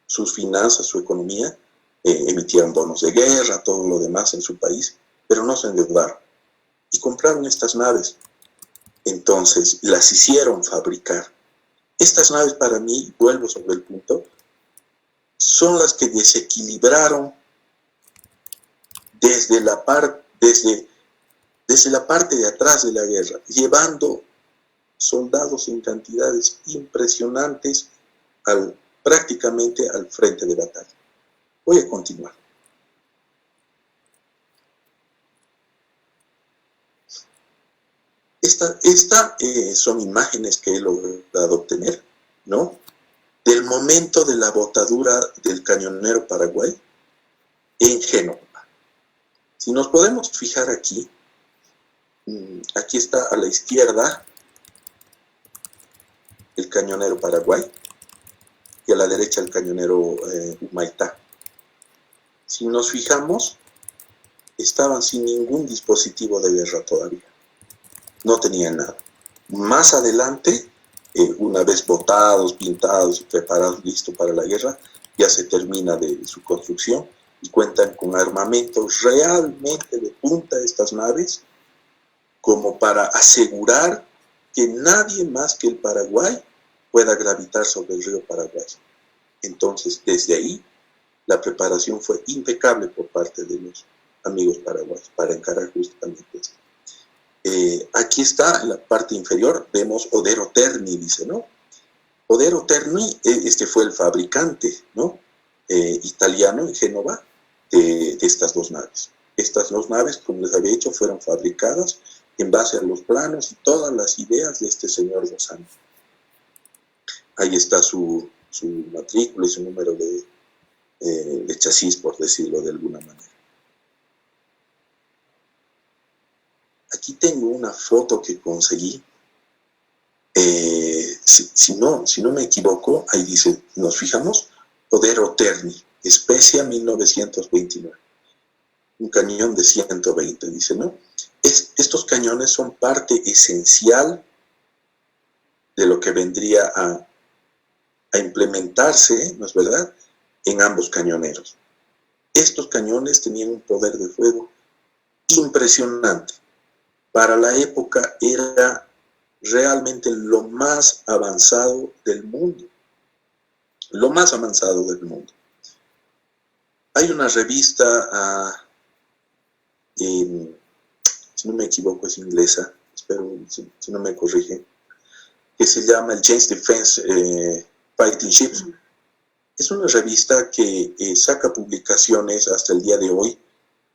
sus finanzas, su economía, emitieron bonos de guerra, todo lo demás en su país, pero no se endeudaron. Y compraron estas naves. Entonces, las hicieron fabricar. Estas naves, para mí, vuelvo sobre el punto, son las que desequilibraron desde la parte de atrás de la guerra, llevando soldados en cantidades impresionantes prácticamente al frente de batalla. Voy a continuar. Estas son imágenes que he logrado obtener, ¿no? Del momento de la botadura del cañonero Paraguay en Génova. Si nos podemos fijar aquí, aquí está a la izquierda el cañonero Paraguay y a la derecha el cañonero Humaitá. Si nos fijamos, estaban sin ningún dispositivo de guerra todavía. No tenían nada. Más adelante, una vez botados, pintados y preparados, listos para la guerra, ya se termina de su construcción y cuentan con armamento realmente de punta estas naves, como para asegurar que nadie más que el Paraguay pueda gravitar sobre el río Paraguay. Entonces, desde ahí, la preparación fue impecable por parte de los amigos paraguayos para encarar justamente esto. Aquí está, en la parte inferior, vemos Odero Terni, dice, ¿no? Odero Terni, este fue el fabricante, ¿no? Italiano en Génova de estas dos naves. Estas dos naves, como les había dicho, fueron fabricadas en base a los planos y todas las ideas de este señor Gozano. Ahí está su matrícula y su número de chasis, por decirlo de alguna manera. Aquí tengo una foto que conseguí. Si no me equivoco, ahí dice, nos fijamos, Odero Terni, Spezia 1929. Un cañón de 120, dice, ¿no? Estos cañones son parte esencial de lo que vendría a implementarse, ¿no es verdad?, en ambos cañoneros. Estos cañones tenían un poder de fuego impresionante. Para la época era realmente lo más avanzado del mundo. Lo más avanzado del mundo. Hay una revista, si no me equivoco es inglesa, espero si no me corrige, que se llama el James Defense Fighting Ships. Es una revista que saca publicaciones hasta el día de hoy,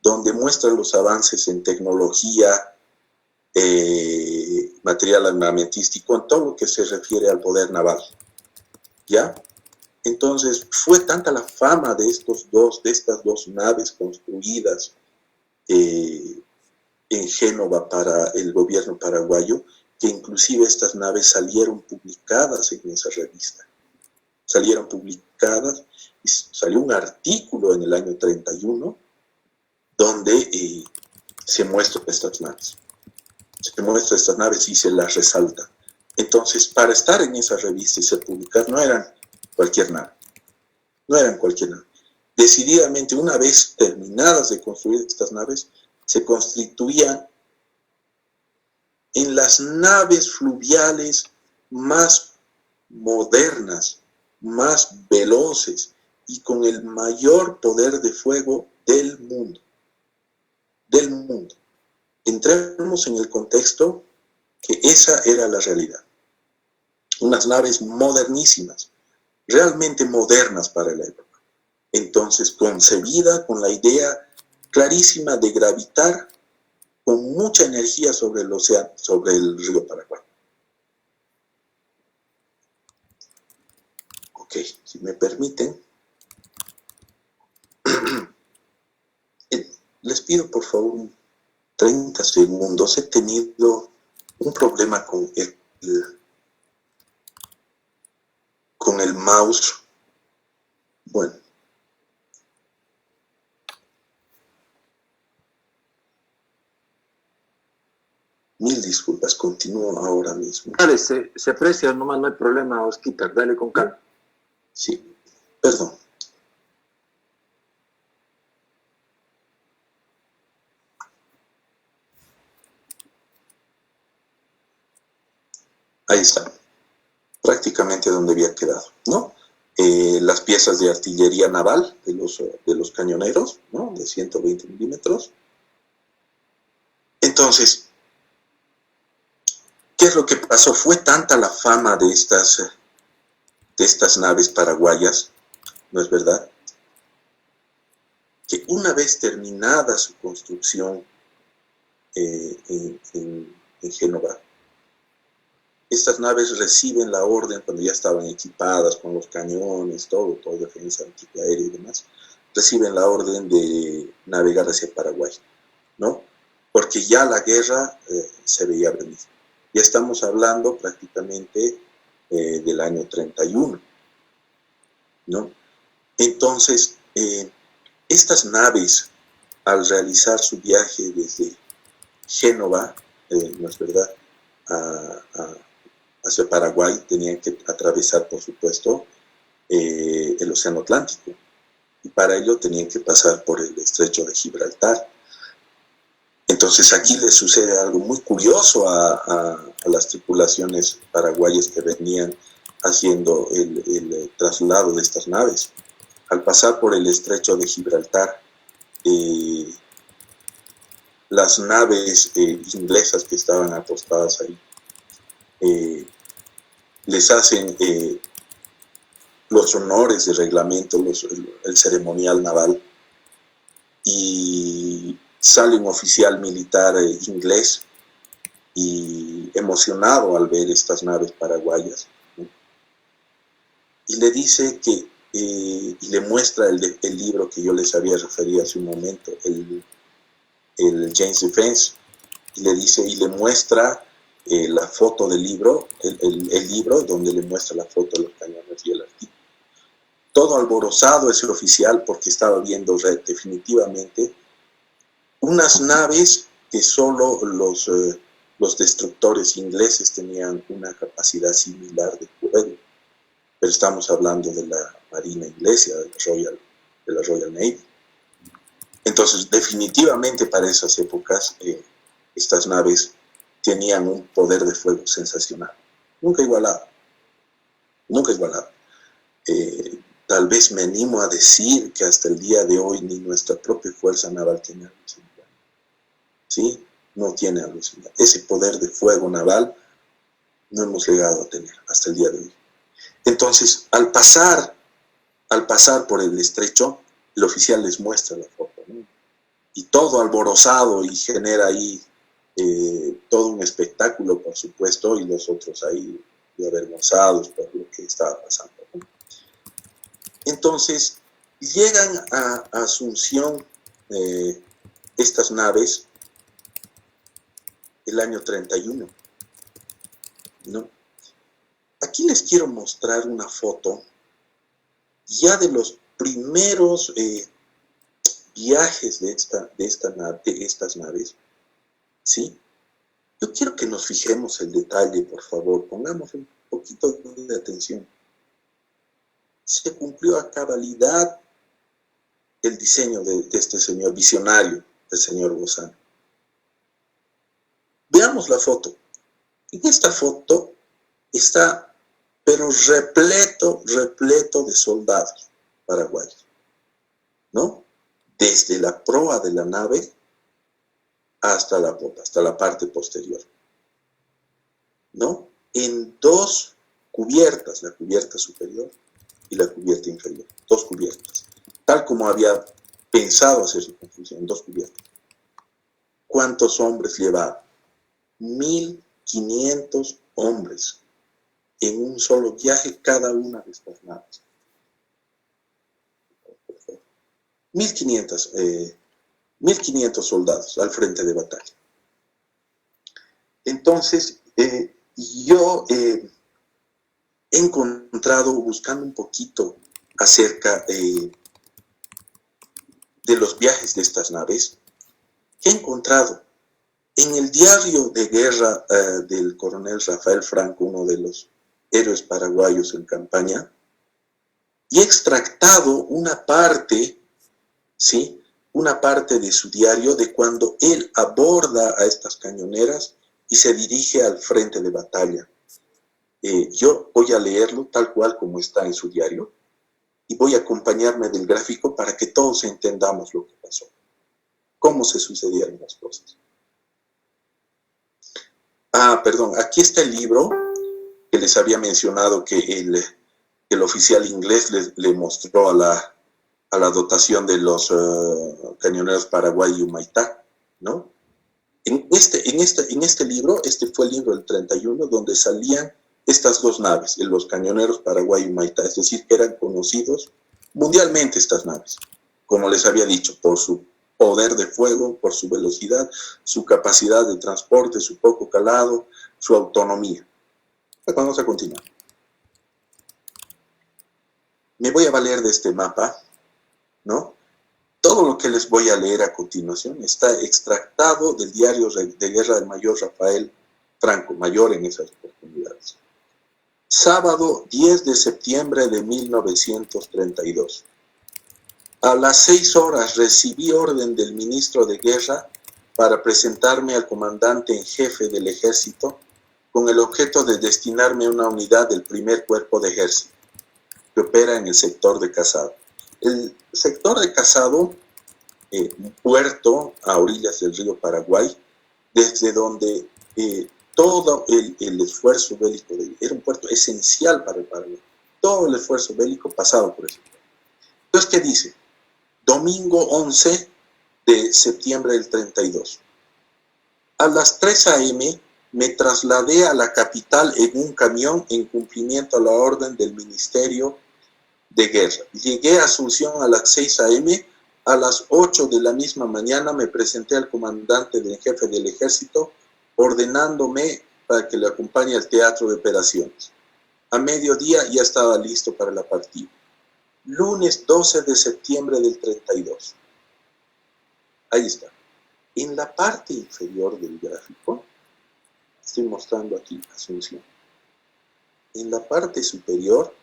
donde muestra los avances en tecnología, material armamentístico, en todo lo que se refiere al poder naval. ¿Ya? Entonces, fue tanta la fama de estas dos naves construidas en Génova para el gobierno paraguayo, que inclusive estas naves salieron publicadas en esa revista. Salieron publicadas y salió un artículo en el año 31 donde se muestran estas naves. Se muestra estas naves y se las resalta. Entonces, para estar en esa revista y ser publicadas, no eran cualquier nave. No eran cualquier nave. Decididamente, una vez terminadas de construir estas naves, se constituían en las naves fluviales más modernas, más veloces y con el mayor poder de fuego del mundo. Del mundo. Entremos en el contexto que esa era la realidad. Unas naves modernísimas, realmente modernas para la época. Entonces, concebida con la idea clarísima de gravitar con mucha energía sobre el océano, sobre el río Paraguay. Ok, si me permiten, les pido por favor 30 segundos. He tenido un problema con el mouse. Bueno. Mil disculpas, continúo ahora mismo. Dale, se aprecia, nomás no hay problema, Osquitar, dale con calma. Sí, perdón. Ahí está, prácticamente donde había quedado, ¿no? Las piezas de artillería naval de los cañoneros, ¿no? De 120 milímetros. Entonces, ¿qué es lo que pasó? Fue tanta la fama de estas naves paraguayas, ¿no es verdad?, que una vez terminada su construcción en Génova, estas naves reciben la orden, cuando ya estaban equipadas con los cañones, todo defensa antiaérea y demás, reciben la orden de navegar hacia Paraguay, ¿no? Porque ya la guerra se veía venir. Ya estamos hablando prácticamente del año 31, ¿no? Entonces, estas naves, al realizar su viaje desde Génova, ¿no es verdad?, hacia Paraguay, tenían que atravesar, por supuesto, el Océano Atlántico. Y para ello tenían que pasar por el Estrecho de Gibraltar. Entonces aquí les sucede algo muy curioso a las tripulaciones paraguayas que venían haciendo el traslado de estas naves. Al pasar por el Estrecho de Gibraltar, las naves inglesas que estaban apostadas ahí les hacen los honores de reglamento, el ceremonial naval, y sale un oficial militar inglés y emocionado al ver estas naves paraguayas, ¿no?, y le dice que y le muestra el libro que yo les había referido hace un momento, el James Defense, y le dice, y le muestra la foto del libro, el libro donde le muestra la foto de los cañones y el artículo. Todo alborozado ese oficial porque estaba viendo definitivamente unas naves que solo los destructores ingleses tenían una capacidad similar de fuego. Pero estamos hablando de la Marina inglesa, de la Royal Navy. Entonces, definitivamente para esas épocas, estas naves tenían un poder de fuego sensacional. Nunca igualado. Nunca igualado. Tal vez me animo a decir que hasta el día de hoy ni nuestra propia fuerza naval tiene algo similar. ¿Sí? No tiene algo similar. Ese poder de fuego naval no hemos llegado a tener hasta el día de hoy. Entonces, al pasar por el estrecho, el oficial les muestra la foto, ¿no? Y todo alborozado, y genera ahí todo un espectáculo, por supuesto, y los otros ahí avergonzados por lo que estaba pasando, ¿no? Entonces, llegan a Asunción estas naves el año 31, ¿no? Aquí les quiero mostrar una foto ya de los primeros viajes de estas naves, ¿sí? Yo quiero que nos fijemos el detalle, por favor, pongamos un poquito de atención. Se cumplió a cabalidad el diseño de este señor visionario, del señor Bozano. Veamos la foto. En esta foto está, pero repleto de soldados. paraguayos, ¿no? Desde la proa de la nave hasta la popa, hasta la parte posterior, ¿no? En dos cubiertas, la cubierta superior y la cubierta inferior, dos cubiertas, tal como había pensado hacer su construcción, dos cubiertas. ¿Cuántos hombres llevaba? 1.500 hombres en un solo viaje cada una de estas naves. 1.500 soldados al frente de batalla. Entonces, yo he encontrado, buscando un poquito acerca de los viajes de estas naves, he encontrado en el diario de guerra del coronel Rafael Franco, uno de los héroes paraguayos en campaña, y he extractado una parte, ¿sí?, una parte de su diario de cuando él aborda a estas cañoneras y se dirige al frente de batalla. Yo voy a leerlo tal cual como está en su diario y voy a acompañarme del gráfico para que todos entendamos lo que pasó, cómo se sucedieron las cosas. Perdón, aquí está el libro que les había mencionado que el oficial inglés le mostró a la dotación de los cañoneros Paraguay y Humaitá, ¿no? En este libro, este fue el libro del 31, donde salían estas dos naves, los cañoneros Paraguay y Humaitá, es decir, eran conocidos mundialmente estas naves, como les había dicho, por su poder de fuego, por su velocidad, su capacidad de transporte, su poco calado, su autonomía. Vamos a continuar. Me voy a valer de este mapa, ¿no? Todo lo que les voy a leer a continuación está extractado del diario de guerra del mayor Rafael Franco, mayor en esas oportunidades. Sábado 10 de septiembre de 1932. A las 6 horas recibí orden del ministro de Guerra para presentarme al comandante en jefe del ejército con el objeto de destinarme a una unidad del primer cuerpo de ejército que opera en el sector de Casado. El sector de Casado, un puerto a orillas del río Paraguay, desde donde todo el esfuerzo bélico, era un puerto esencial para el Paraguay, todo el esfuerzo bélico pasaba por ese puerto. Entonces, ¿qué dice? Domingo 11 de septiembre del 32. A las 3 a.m. me trasladé a la capital en un camión en cumplimiento a la orden del Ministerio de Guerra. Llegué a Asunción a las 6 a.m. A las 8 de la misma mañana me presenté al comandante en jefe del ejército ordenándome para que le acompañe al teatro de operaciones. A mediodía ya estaba listo para la partida. Lunes 12 de septiembre del 32. Ahí está. En la parte inferior del gráfico, estoy mostrando aquí Asunción. En la parte superior,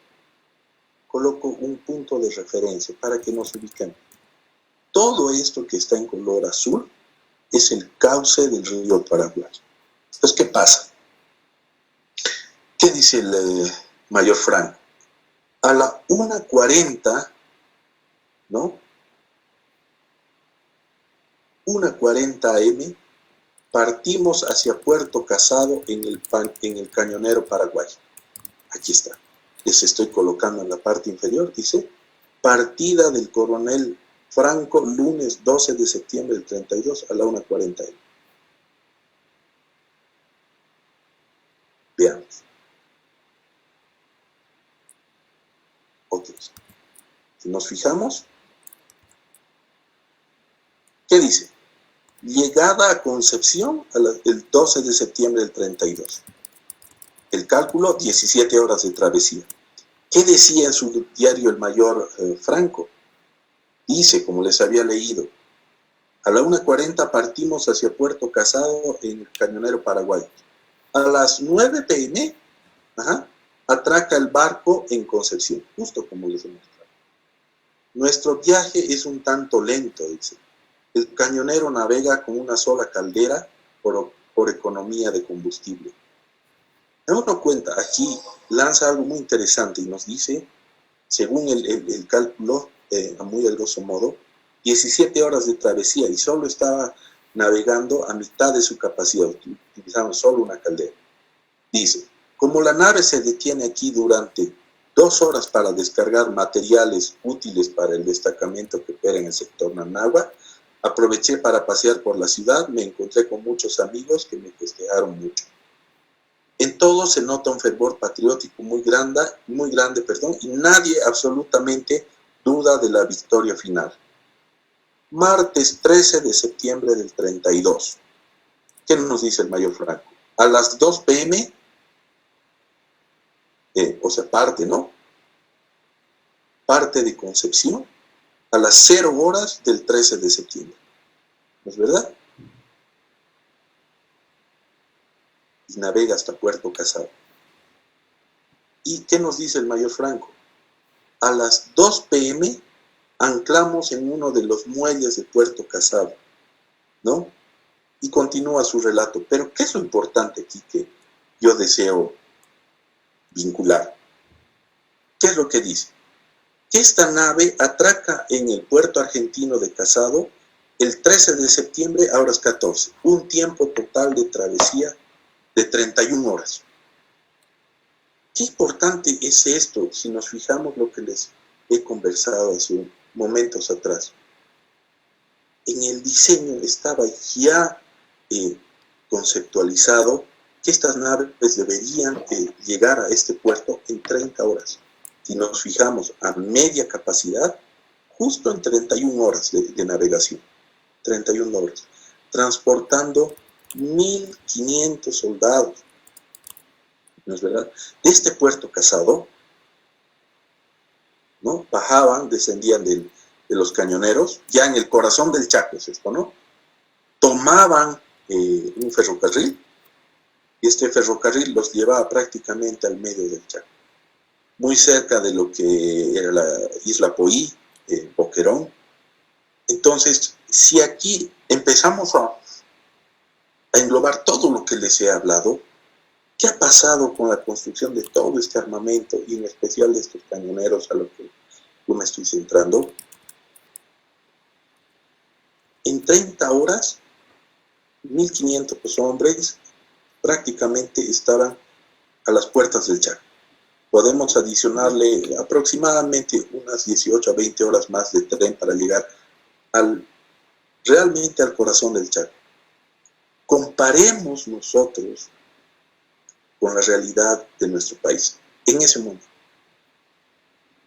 coloco un punto de referencia para que nos ubiquemos. Todo esto que está en color azul es el cauce del río Paraguay. Entonces, ¿qué pasa? ¿Qué dice el mayor Franco? A la 1:40, ¿no? 1:40 a.m. partimos hacia Puerto Casado en el cañonero Paraguay. Aquí está. Les estoy colocando en la parte inferior, dice, partida del coronel Franco, lunes 12 de septiembre del 32 a la 1:40 a.m. Veamos. Otros. Si nos fijamos, ¿qué dice? Llegada a Concepción el 12 de septiembre del 32. El cálculo, 17 horas de travesía. ¿Qué decía en su diario el mayor Franco? Dice, como les había leído, a la 1:40 partimos hacia Puerto Casado en el cañonero Paraguay. A las 9 p.m. atraca el barco en Concepción, justo como les he mostrado. Nuestro viaje es un tanto lento, dice. El cañonero navega con una sola caldera por economía de combustible. Demos cuenta, aquí lanza algo muy interesante y nos dice según el cálculo, a muy grosso modo, 17 horas de travesía y solo estaba navegando a mitad de su capacidad, utilizaban solo una caldera. Dice, como la nave se detiene aquí durante 2 horas para descargar materiales útiles para el destacamento que opera en el sector Nanagua, aproveché para pasear por la ciudad, me encontré con muchos amigos que me festejaron mucho. En todo se nota un fervor patriótico muy grande, y nadie absolutamente duda de la victoria final. Martes 13 de septiembre del 32. ¿Qué nos dice el mayor Franco? A las 2 p.m., parte, ¿no? Parte de Concepción a las 0 horas del 13 de septiembre. ¿No es verdad? Y navega hasta Puerto Casado. ¿Y qué nos dice el mayor Franco? A las 2 p.m. anclamos en uno de los muelles de Puerto Casado, ¿no? Y continúa su relato. Pero ¿qué es lo importante aquí que yo deseo vincular? ¿Qué es lo que dice? Que esta nave atraca en el puerto argentino de Casado el 13 de septiembre a horas 14, un tiempo total de travesía de 31 horas. Qué importante es esto si nos fijamos lo que les he conversado hace momentos atrás. En el diseño estaba ya conceptualizado que estas naves deberían llegar a este puerto en 30 horas. Si nos fijamos a media capacidad, justo en 31 horas de navegación, 31 horas, transportando 1.500 soldados, ¿no es verdad? De este Puerto Casado, ¿no? Bajaban, descendían de los cañoneros, ya en el corazón del Chaco es esto, ¿no? Tomaban un ferrocarril, y este ferrocarril los llevaba prácticamente al medio del Chaco, muy cerca de lo que era la isla Poí, Boquerón. Entonces, si aquí empezamos a englobar todo lo que les he hablado, ¿qué ha pasado con la construcción de todo este armamento y en especial de estos cañoneros a lo que yo me estoy centrando? En 30 horas, 1.500 hombres prácticamente estaban a las puertas del Chaco. Podemos adicionarle aproximadamente unas 18 a 20 horas más de tren para llegar realmente al corazón del Chaco. Comparemos nosotros con la realidad de nuestro país en ese momento.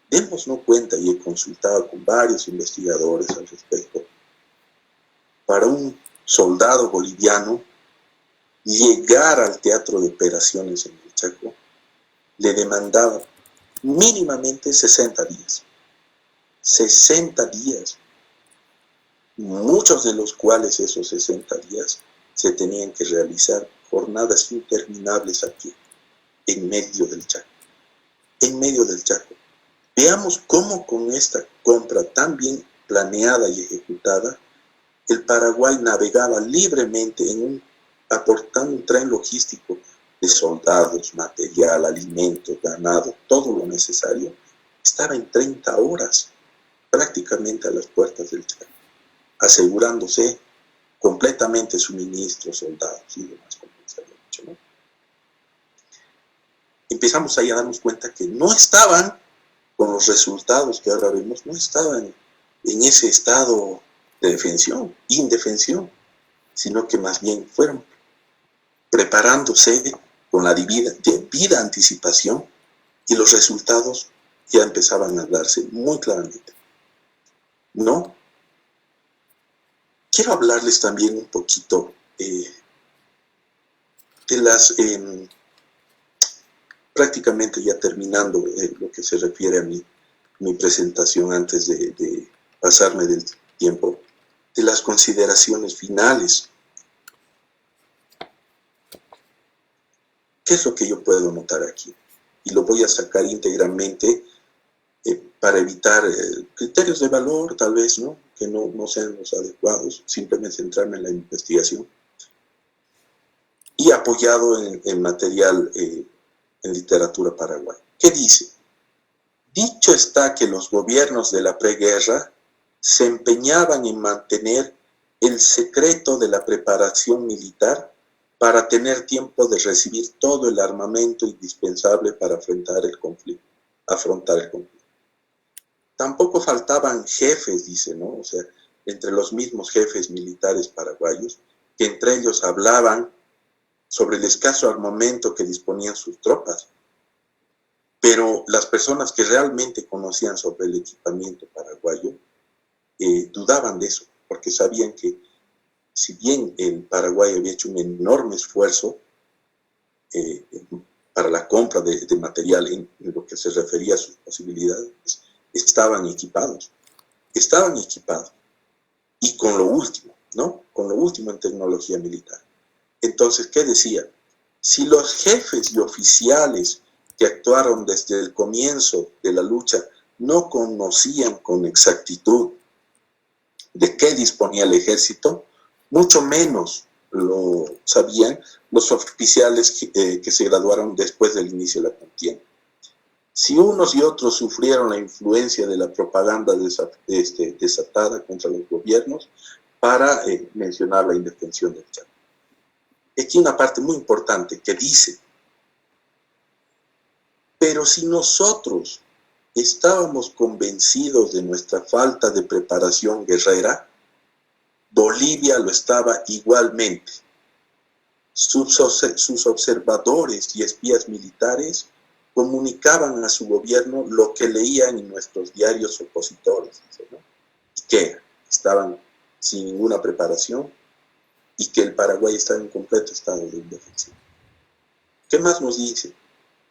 Démonos cuenta, y he consultado con varios investigadores al respecto, para un soldado boliviano llegar al teatro de operaciones en el Chaco le demandaba mínimamente 60 días. 60 días. Muchos de los cuales esos 60 días se tenían que realizar jornadas interminables aquí, en medio del Chaco. En medio del Chaco. Veamos cómo con esta compra tan bien planeada y ejecutada, el Paraguay navegaba libremente aportando un tren logístico de soldados, material, alimentos, ganado, todo lo necesario. Estaba en 30 horas, prácticamente a las puertas del Chaco, asegurándose completamente suministros, soldados y demás, como les había dicho, ¿no? Empezamos ahí a darnos cuenta que no estaban, con los resultados que ahora vemos, no estaban en ese estado de indefensión, sino que más bien fueron preparándose con la debida anticipación, y los resultados ya empezaban a hablarse muy claramente, ¿no? Quiero hablarles también un poquito de las, prácticamente ya terminando lo que se refiere a mi presentación antes de pasarme del tiempo, de las consideraciones finales. ¿Qué es lo que yo puedo notar aquí? Y lo voy a sacar íntegramente para evitar criterios de valor, tal vez, ¿no? Que no sean los adecuados, simplemente centrarme en la investigación. Y apoyado en material en literatura paraguaya. ¿Qué dice? Dicho está que los gobiernos de la preguerra se empeñaban en mantener el secreto de la preparación militar para tener tiempo de recibir todo el armamento indispensable para afrontar el conflicto. Tampoco faltaban jefes, dice, ¿no? O sea, entre los mismos jefes militares paraguayos, que entre ellos hablaban sobre el escaso armamento que disponían sus tropas. Pero las personas que realmente conocían sobre el equipamiento paraguayo dudaban de eso, porque sabían que si bien el Paraguay había hecho un enorme esfuerzo para la compra de material en lo que se refería a sus posibilidades, estaban equipados, y con lo último, ¿no? Con lo último en tecnología militar. Entonces, ¿qué decía? Si los jefes y oficiales que actuaron desde el comienzo de la lucha no conocían con exactitud de qué disponía el ejército, mucho menos lo sabían los oficiales que se graduaron después del inicio de la contienda. Si unos y otros sufrieron la influencia de la propaganda desatada contra los gobiernos para mencionar la indefensión del Chaco. Aquí una parte muy importante que dice: pero si nosotros estábamos convencidos de nuestra falta de preparación guerrera, Bolivia lo estaba igualmente. Sus observadores y espías militares comunicaban a su gobierno lo que leían en nuestros diarios opositores, ¿no? Y que estaban sin ninguna preparación y que el Paraguay estaba en completo estado de indefensión. ¿Qué más nos dice?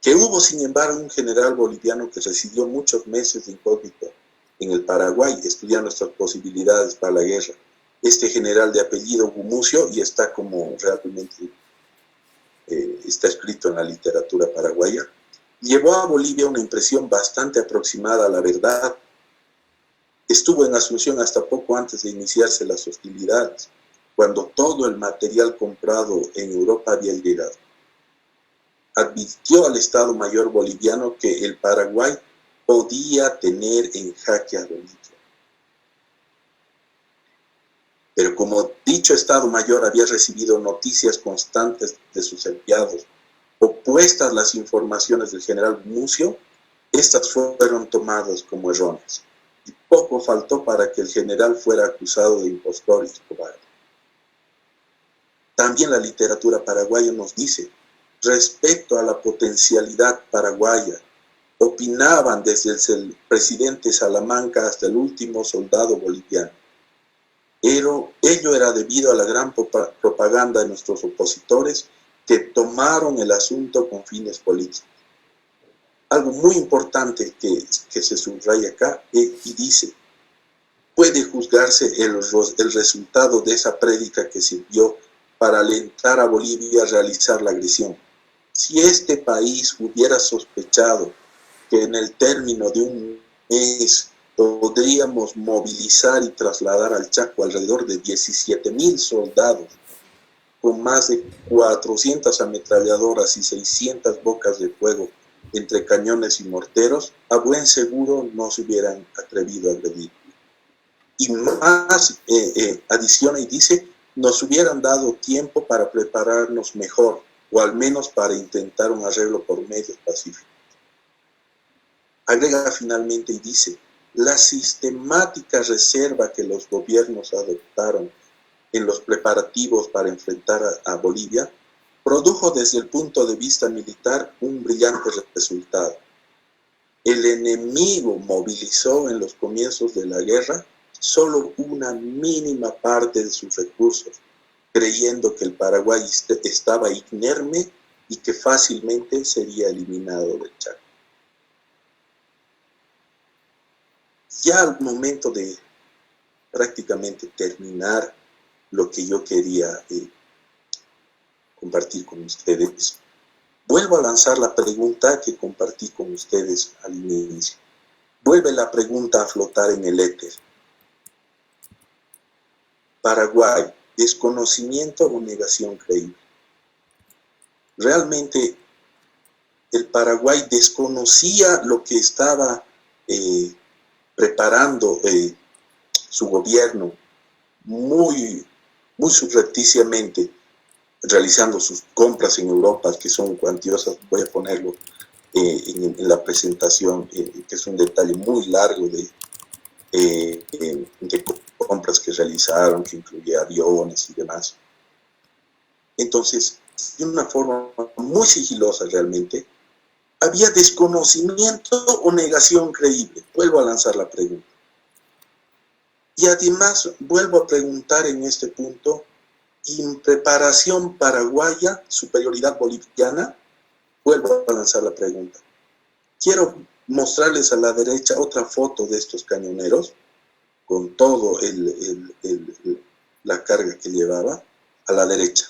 Que hubo, sin embargo, un general boliviano que residió muchos meses de incógnito en el Paraguay, estudiando nuestras posibilidades para la guerra. Este general de apellido Gumucio, y está como realmente está escrito en la literatura paraguaya, llevó a Bolivia una impresión bastante aproximada a la verdad. Estuvo en Asunción hasta poco antes de iniciarse las hostilidades, cuando todo el material comprado en Europa había llegado. Advirtió al Estado Mayor boliviano que el Paraguay podía tener en jaque a Bolivia. Pero como dicho Estado Mayor había recibido noticias constantes de sus enviados, opuestas a las informaciones del general Mucio, estas fueron tomadas como erróneas, y poco faltó para que el general fuera acusado de impostor y cobarde. También la literatura paraguaya nos dice: respecto a la potencialidad paraguaya, opinaban desde el presidente Salamanca hasta el último soldado boliviano. Ello era debido a la gran propaganda de nuestros opositores, que tomaron el asunto con fines políticos. Algo muy importante que se subraya acá y dice: puede juzgarse el resultado de esa prédica que sirvió para alentar a Bolivia a realizar la agresión. Si este país hubiera sospechado que en el término de un mes podríamos movilizar y trasladar al Chaco alrededor de 17,000 soldados, con más de 400 ametralladoras y 600 bocas de fuego entre cañones y morteros, a buen seguro no se hubieran atrevido a agredir. Y más adiciona y dice: nos hubieran dado tiempo para prepararnos mejor, o al menos para intentar un arreglo por medios pacíficos. Agrega finalmente y dice: la sistemática reserva que los gobiernos adoptaron en los preparativos para enfrentar a Bolivia produjo desde el punto de vista militar un brillante resultado. El enemigo movilizó en los comienzos de la guerra solo una mínima parte de sus recursos, creyendo que el Paraguay estaba inerme y que fácilmente sería eliminado del Chaco. Ya al momento de prácticamente terminar lo que yo quería compartir con ustedes, vuelvo a lanzar la pregunta que compartí con ustedes al inicio. Vuelve la pregunta a flotar en el éter. Paraguay, ¿desconocimiento o negación creíble? ¿Realmente el Paraguay desconocía lo que estaba preparando su gobierno muy subrepticiamente, realizando sus compras en Europa, que son cuantiosas. Voy a ponerlo en la presentación, que es un detalle muy largo de compras que realizaron, que incluye aviones y demás. Entonces, de una forma muy sigilosa realmente, había desconocimiento o negación creíble. Vuelvo a lanzar la pregunta. Y además, vuelvo a preguntar en este punto, impreparación paraguaya, superioridad boliviana. Vuelvo a lanzar la pregunta. Quiero mostrarles a la derecha otra foto de estos cañoneros, con todo la carga que llevaba, a la derecha.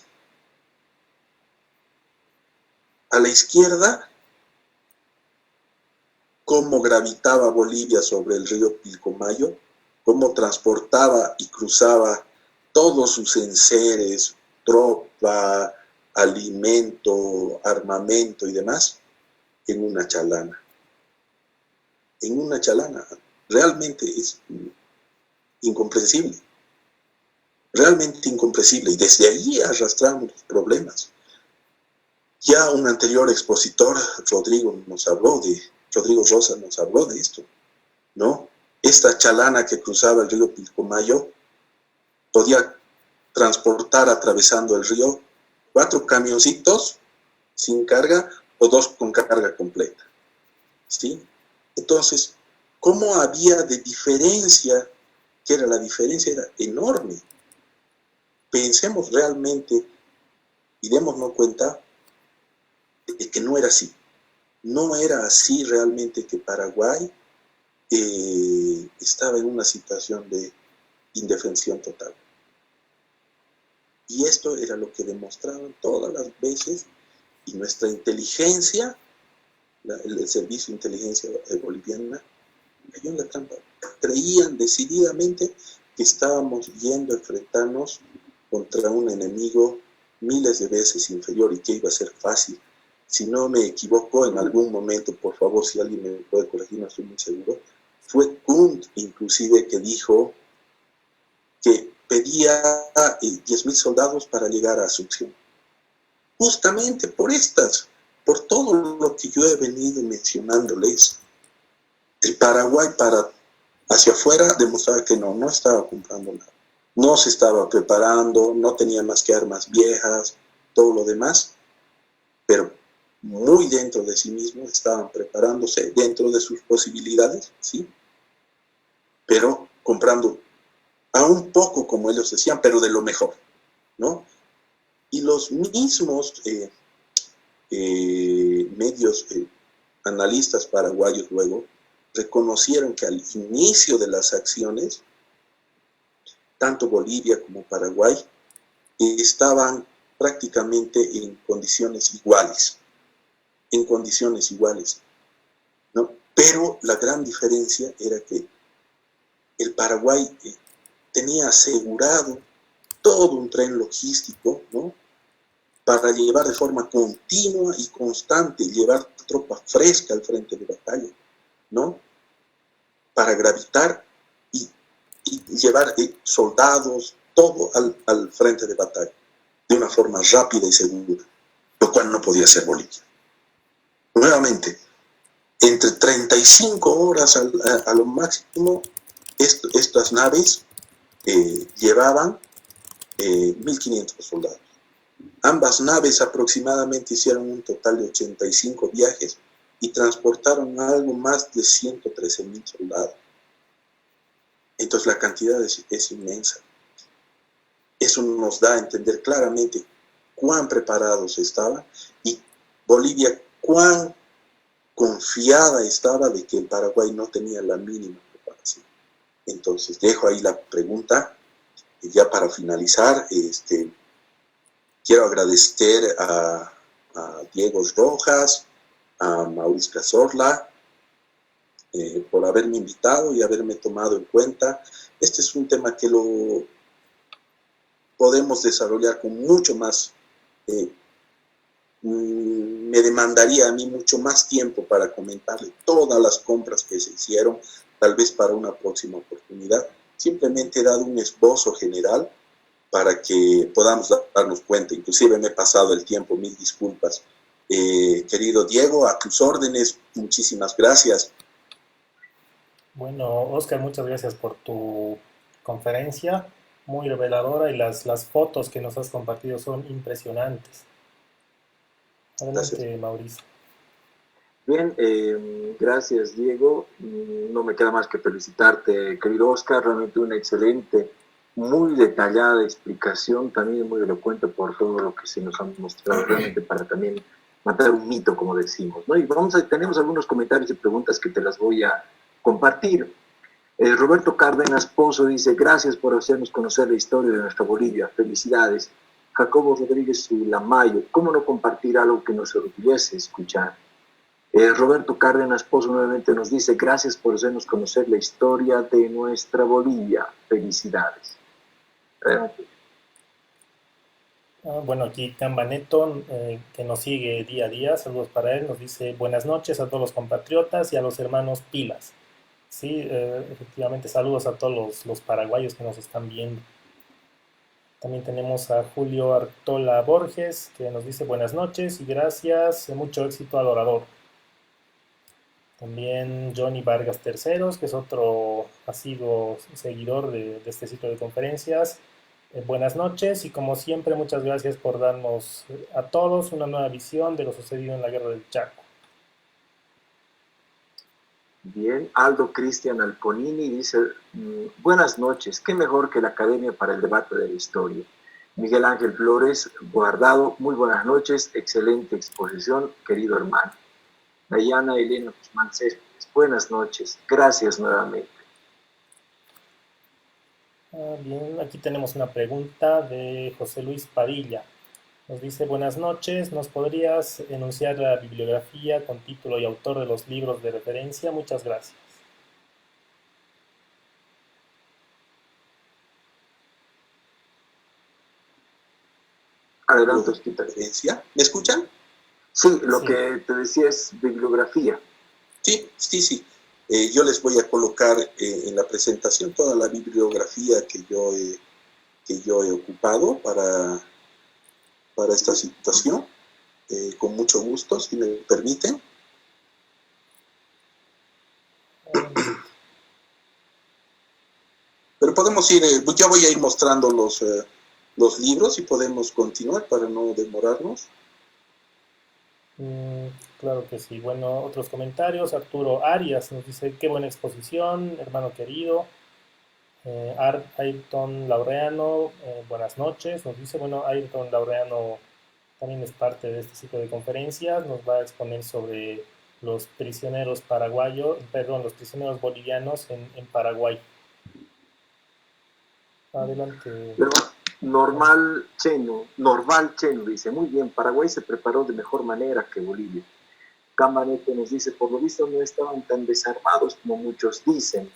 A la izquierda, cómo gravitaba Bolivia sobre el río Pilcomayo, cómo transportaba y cruzaba todos sus enseres, tropa, alimento, armamento y demás, en una chalana. En una chalana. Realmente es incomprensible. Realmente incomprensible. Y desde ahí arrastramos los problemas. Ya un anterior expositor, Rodrigo Rosa nos habló de esto, ¿no? Esta chalana que cruzaba el río Pilcomayo podía transportar atravesando el río 4 camioncitos sin carga o 2 con carga completa, ¿sí? Entonces, ¿cómo había de diferencia? Que era la diferencia, era enorme. Pensemos realmente y démonos cuenta de que no era así. No era así realmente, que Paraguay estaba en una situación de indefensión total. Y esto era lo que demostraban todas las veces, y nuestra inteligencia, el servicio de inteligencia boliviana, cayó en la trampa. Creían decididamente que estábamos yendo a enfrentarnos contra un enemigo miles de veces inferior y que iba a ser fácil. Si no me equivoco, en algún momento, por favor, si alguien me puede corregir, no estoy muy seguro, fue Kuhn inclusive que dijo que pedía 10,000 soldados para llegar a Asunción. Justamente por todo lo que yo he venido mencionándoles. El Paraguay hacia afuera demostraba que no estaba comprando nada. No se estaba preparando, no tenía más que armas viejas, todo lo demás, pero muy dentro de sí mismo estaban preparándose dentro de sus posibilidades, ¿sí? Pero comprando a un poco, como ellos decían, pero de lo mejor, ¿no? Y los mismos medios analistas paraguayos luego reconocieron que al inicio de las acciones, tanto Bolivia como Paraguay estaban prácticamente en condiciones iguales, ¿no? Pero la gran diferencia era que el Paraguay tenía asegurado todo un tren logístico, ¿no?, para llevar de forma continua y constante, llevar tropa fresca al frente de batalla, ¿no?, para gravitar y llevar soldados, todo al frente de batalla, de una forma rápida y segura, lo cual no podía ser Bolivia. Nuevamente, entre 35 horas a lo máximo, estas naves llevaban 1.500 soldados. Ambas naves aproximadamente hicieron un total de 85 viajes y transportaron algo más de 113,000 soldados. Entonces la cantidad es inmensa. Eso nos da a entender claramente cuán preparados estaban y Bolivia cuán confiada estaba de que el Paraguay no tenía la mínima preparación. Entonces dejo ahí la pregunta. Y ya para finalizar, quiero agradecer a Diego Rojas, a Mauricio Cazorla, por haberme invitado y haberme tomado en cuenta. Este es un tema que lo podemos desarrollar con mucho más me demandaría a mí mucho más tiempo para comentarle todas las compras que se hicieron, tal vez para una próxima oportunidad. Simplemente he dado un esbozo general para que podamos darnos cuenta. Inclusive me he pasado el tiempo, mil disculpas. Querido Diego, a tus órdenes, muchísimas gracias. Bueno, Oscar, muchas gracias por tu conferencia, muy reveladora, y las fotos que nos has compartido son impresionantes. Adelante, Gracias. Mauricio. Bien, gracias Diego. No me queda más que felicitarte, querido Oscar. Realmente una excelente, muy detallada explicación, también muy elocuente por todo lo que se nos ha mostrado, realmente para también matar un mito, como decimos, ¿no? Y tenemos algunos comentarios y preguntas que te las voy a compartir. Roberto Cárdenas Pozo dice: gracias por hacernos conocer la historia de nuestra Bolivia. Felicidades. Jacobo Rodríguez Ulamayo: ¿cómo no compartir algo que nos orgullece escuchar? Roberto Cárdenas Pozo nuevamente nos dice: gracias por hacernos conocer la historia de nuestra Bolivia. Felicidades. Bueno, aquí Cambaneto, que nos sigue día a día, saludos para él, nos dice buenas noches a todos los compatriotas y a los hermanos Pilas. Sí, efectivamente, saludos a todos los paraguayos que nos están viendo. También tenemos a Julio Artola Borges, que nos dice buenas noches y gracias, mucho éxito al orador. También Johnny Vargas Terceros, que es otro asiduo seguidor de este ciclo de conferencias. Buenas noches y como siempre muchas gracias por darnos a todos una nueva visión de lo sucedido en la Guerra del Chaco. Bien, Aldo Cristian Alconini dice: buenas noches, qué mejor que la Academia para el Debate de la Historia. Miguel Ángel Flores Guardado: muy buenas noches, excelente exposición, querido hermano. Dayana Elena Guzmán Céspedes: buenas noches, gracias nuevamente. Bien, aquí tenemos una pregunta de José Luis Padilla. Nos dice: buenas noches, ¿nos podrías enunciar la bibliografía con título y autor de los libros de referencia? Muchas gracias. Adelante, Osquita. ¿Me escuchan? Sí, lo Sí. que te decía es bibliografía. Sí. Yo les voy a colocar en la presentación toda la bibliografía que yo he ocupado para esta situación, con mucho gusto, si me permiten. Pero podemos ir, yo voy a ir mostrando los libros y podemos continuar para no demorarnos. Claro que sí. Bueno, otros comentarios. Arturo Arias nos dice: qué buena exposición, hermano querido. Ayrton Laureano, buenas noches. Nos dice, bueno, Ayrton Laureano también es parte de este ciclo de conferencias. Nos va a exponer sobre los prisioneros paraguayos, perdón, los prisioneros bolivianos en Paraguay. Adelante. Normal Cheno dice: muy bien, Paraguay se preparó de mejor manera que Bolivia. Cambaneto nos dice: por lo visto no estaban tan desarmados como muchos dicen.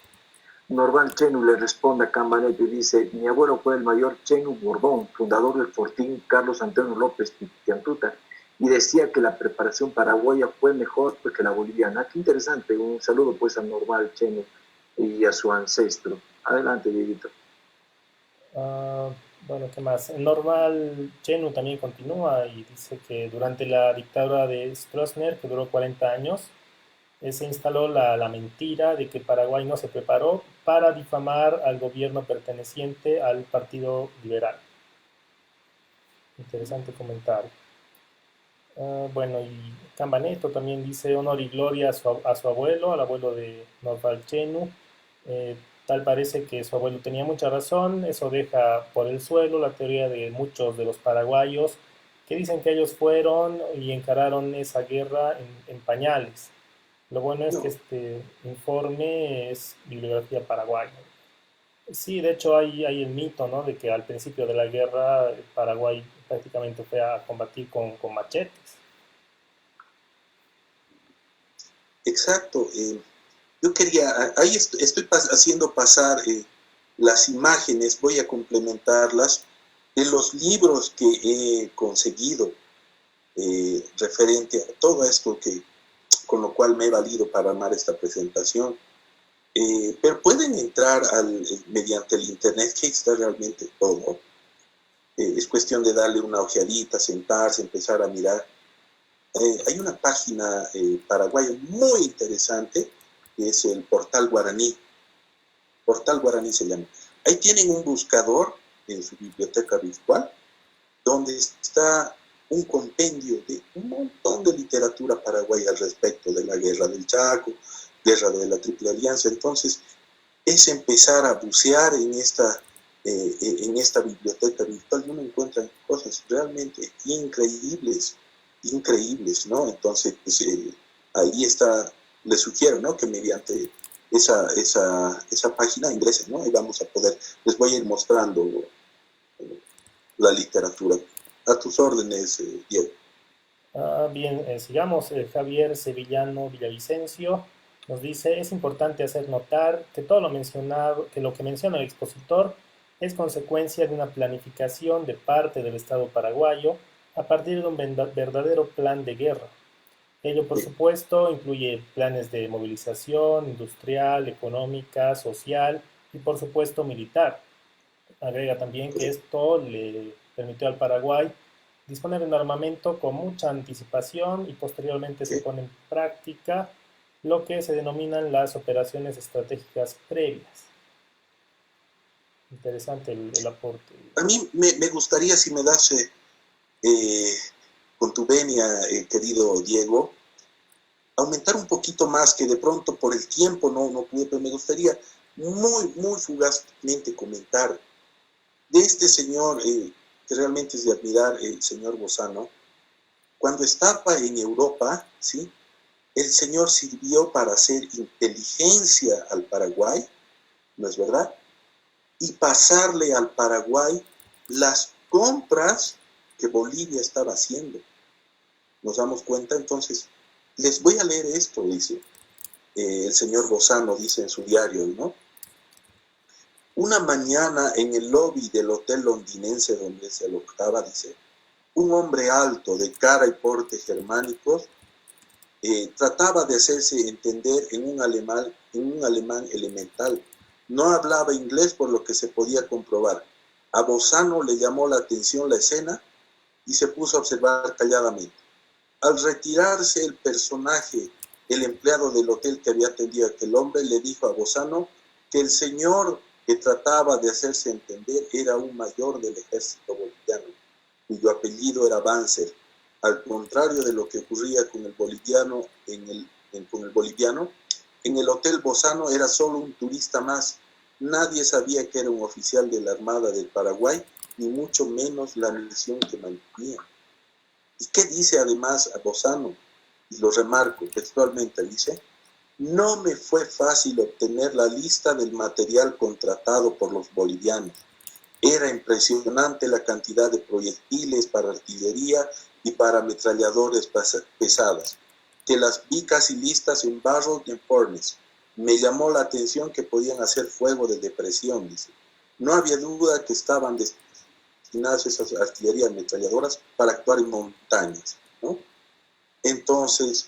Norval Chenu le responde a Cambaneto y dice: mi abuelo fue el mayor Chenu Borbón, fundador del fortín Carlos Antonio López Pitiantuta, y decía que la preparación paraguaya fue mejor que la boliviana. Qué interesante. Un saludo pues a Norval Chenu y a su ancestro. Adelante, Dieguito. Bueno, ¿qué más? Normal Chenu también continúa y dice que durante la dictadura de Stroessner, que duró 40 años, se instaló la mentira de que Paraguay no se preparó para difamar al gobierno perteneciente al Partido Liberal. Interesante comentario. Bueno, y Cambaneto también dice: honor y gloria a su abuelo, al abuelo de Norval Chenu. Tal parece que su abuelo tenía mucha razón. Eso deja por el suelo la teoría de muchos de los paraguayos que dicen que ellos fueron y encararon esa guerra en pañales. Lo bueno es que este informe es bibliografía paraguaya. Sí, de hecho hay el mito, ¿no?, de que al principio de la guerra Paraguay prácticamente fue a combatir con machetes. Exacto. Yo quería, ahí estoy haciendo pasar las imágenes, voy a complementarlas, de los libros que he conseguido. referente a todo esto con lo cual me he valido para armar esta presentación. Pero pueden entrar mediante el internet, que está realmente todo. Es cuestión de darle una ojeadita, sentarse, empezar a mirar. Hay una página paraguaya muy interesante, que es el Portal Guaraní. Portal Guaraní se llama. Ahí tienen un buscador en su biblioteca virtual, donde está un compendio de un montón de literatura paraguaya al respecto de la Guerra del Chaco, Guerra de la Triple Alianza. Entonces, es empezar a bucear en esta biblioteca virtual y uno encuentra cosas realmente increíbles, ¿no? Entonces, pues, ahí está, les sugiero, ¿no? Que mediante esa página ingresen, ¿no? Ahí vamos a poder, les voy a ir mostrando la literatura. A tus órdenes, Diego. Bien, sigamos. Javier Sevillano Villavicencio nos dice, es importante hacer notar que todo lo mencionado, que lo que menciona el expositor es consecuencia de una planificación de parte del Estado paraguayo a partir de un verdadero plan de guerra. Ello, por supuesto, incluye planes de movilización industrial, económica, social y, por supuesto, militar. Agrega también que esto le permitió al Paraguay disponer de un armamento con mucha anticipación y posteriormente se pone en práctica lo que se denominan las operaciones estratégicas previas. Interesante el aporte. A mí me gustaría, si me das con tu venia, querido Diego, aumentar un poquito más, que de pronto por el tiempo no pude, pero me gustaría muy fugazmente comentar de este señor, que realmente es de admirar, el señor Bozano. Cuando estaba en Europa, ¿sí?, el señor sirvió para hacer inteligencia al Paraguay, ¿no es verdad?, y pasarle al Paraguay las compras que Bolivia estaba haciendo. ¿Nos damos cuenta? Entonces, les voy a leer esto, dice el señor Bozano, dice en su diario, ¿no? Una mañana en el lobby del hotel londinense donde se alojaba, dice, un hombre alto, de cara y porte germánicos, trataba de hacerse entender en un alemán elemental. No hablaba inglés, por lo que se podía comprobar. A Bozano le llamó la atención la escena y se puso a observar calladamente. Al retirarse el personaje, el empleado del hotel que había atendido a aquel hombre, le dijo a Bozano que el señor que trataba de hacerse entender era un mayor del ejército boliviano, cuyo apellido era Banzer. Al contrario de lo que ocurría con el boliviano, en el hotel Bozano era solo un turista más. Nadie sabía que era un oficial de la Armada del Paraguay, ni mucho menos la misión que mantenía. ¿Y qué dice además a Bozano? Y lo remarco textualmente, dice: no me fue fácil obtener la lista del material contratado por los bolivianos. Era impresionante la cantidad de proyectiles para artillería y para ametralladores pesadas, que las vi casi listas en barrels de fornes. Me llamó la atención que podían hacer fuego de depresión, dice. No había duda que estaban destinadas esas artillerías ametralladoras para actuar en montañas, ¿no? Entonces,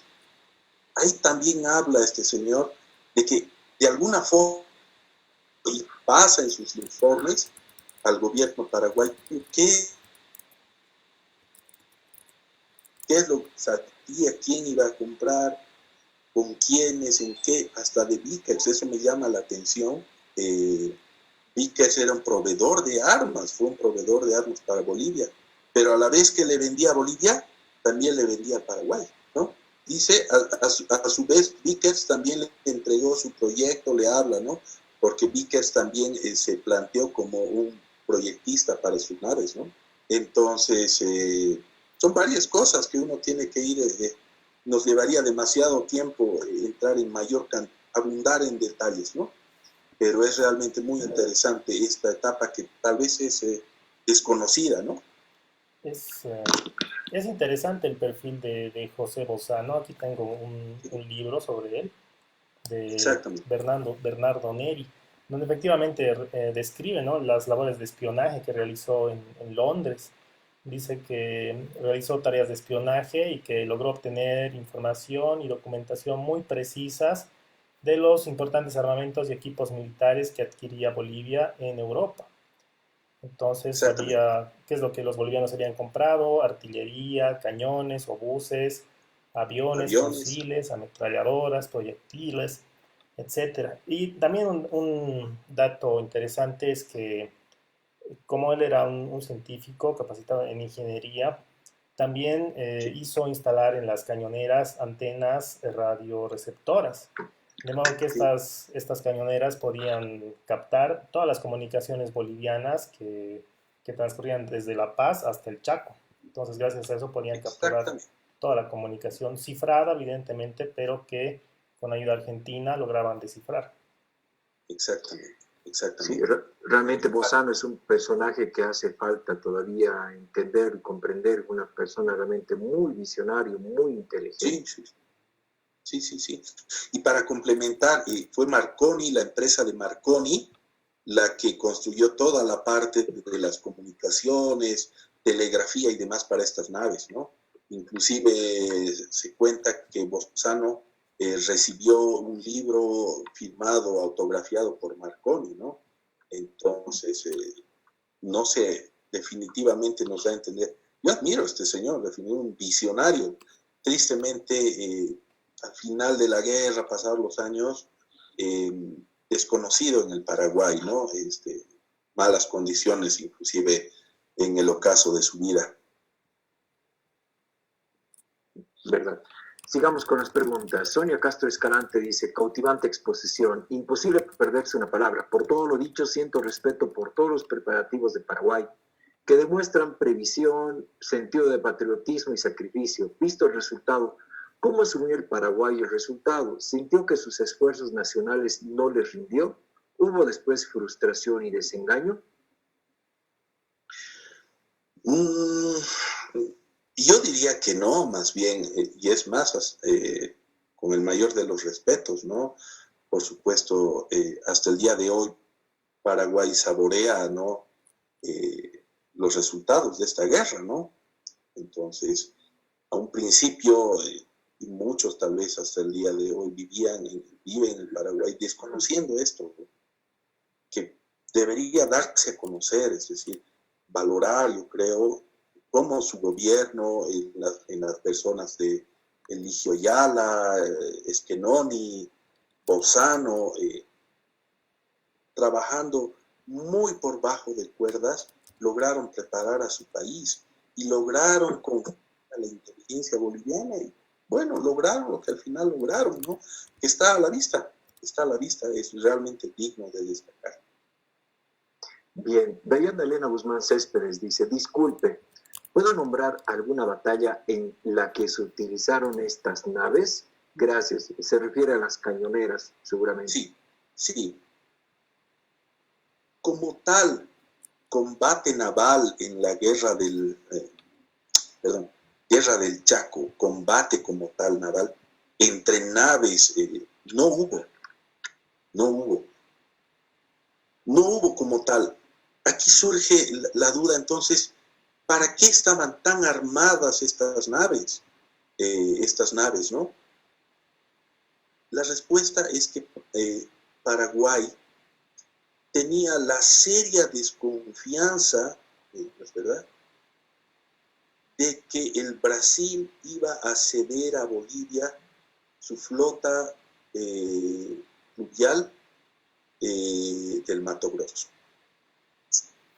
ahí también habla este señor de que de alguna forma, y pasa en sus informes al gobierno paraguayo, qué es lo que sabía, quién iba a comprar, con quiénes, en qué, hasta de Vickers. Eso me llama la atención. Vickers era un proveedor de armas, fue un proveedor de armas para Bolivia, pero a la vez que le vendía a Bolivia, también le vendía a Paraguay, ¿no? Dice, a su vez, Vickers también le entregó su proyecto, le habla, ¿no? Porque Vickers también se planteó como un proyectista para sus naves, ¿no? Entonces, son varias cosas que uno tiene que ir, nos llevaría demasiado tiempo entrar en abundar en detalles, ¿no? Pero es realmente muy interesante esta etapa que tal vez es desconocida, ¿no? Es interesante el perfil de José Bozano. Aquí tengo un libro sobre él, de Bernardo Neri, donde efectivamente describe, ¿no?, las labores de espionaje que realizó en Londres. Dice que realizó tareas de espionaje y que logró obtener información y documentación muy precisas de los importantes armamentos y equipos militares que adquiría Bolivia en Europa. Entonces Exactamente. sabía qué es lo que los bolivianos habían comprado: artillería, cañones, obuses, aviones, Aviones. fusiles, ametralladoras, proyectiles, etcétera. Y también un dato interesante es que como él era un científico capacitado en ingeniería, también Sí, hizo instalar en las cañoneras antenas radioreceptoras, de modo que sí, estas cañoneras podían captar todas las comunicaciones bolivianas que transcurrían desde La Paz hasta el Chaco. Entonces, gracias a eso podían capturar exactamente, toda la comunicación cifrada, evidentemente, pero que con ayuda argentina lograban descifrar. exactamente, Sí, exactamente. realmente Bozano es un personaje que hace falta todavía entender y comprender, una persona realmente muy visionario, muy Sí, inteligente. sí, sí, sí, sí. Y para complementar, fue Marconi, la empresa de Marconi, la que construyó toda la parte de las comunicaciones, telegrafía y demás para estas naves, ¿no? Inclusive se cuenta que Bozano recibió un libro firmado, autografiado por Marconi, ¿no? Entonces, no sé, definitivamente nos da a entender. Yo admiro a este señor, definitivamente un visionario. Tristemente, al final de la guerra, pasados los años, eh, desconocido en el Paraguay, ¿no? Malas condiciones, inclusive en el ocaso de su vida. ¿Verdad? Sigamos con las preguntas. Sonia Castro Escalante dice, cautivante exposición, imposible perderse una palabra. Por todo lo dicho, siento respeto por todos los preparativos de Paraguay, que demuestran previsión, sentido de patriotismo y sacrificio. Visto el resultado, ¿cómo asumió el Paraguay el resultado? ¿Sintió que sus esfuerzos nacionales no les rindió? ¿Hubo después frustración y desengaño? Mm, yo diría que no, más bien, y es más, con el mayor de los respetos, ¿no? Por supuesto, hasta el día de hoy Paraguay saborea, ¿no? Los resultados de esta guerra, ¿no? Entonces, a un principio, y muchos tal vez hasta el día de hoy viven en Paraguay desconociendo esto, ¿no? Que debería darse a conocer, es decir, valorar, yo creo, cómo su gobierno, en las personas de Eligio Ayala, Esquenoni, Bozano, trabajando muy por bajo de cuerdas, lograron preparar a su país y lograron confiar a la inteligencia boliviana y, bueno, lograron lo que al final lograron, ¿no? Que está a la vista, es realmente digno de destacar. Bien, Dayana Elena Guzmán Céspedes dice, disculpe, ¿puedo nombrar alguna batalla en la que se utilizaron estas naves? Gracias. Se refiere a las cañoneras, seguramente. Sí, sí, como tal combate naval en la perdón, guerra del Chaco, combate como tal naval, entre naves, no hubo, no hubo, no hubo como tal. Aquí surge la duda entonces, ¿para qué estaban tan armadas estas naves, ¿no? La respuesta es que Paraguay tenía la seria desconfianza, ¿no es verdad?, de que el Brasil iba a ceder a Bolivia su flota fluvial del Mato Grosso,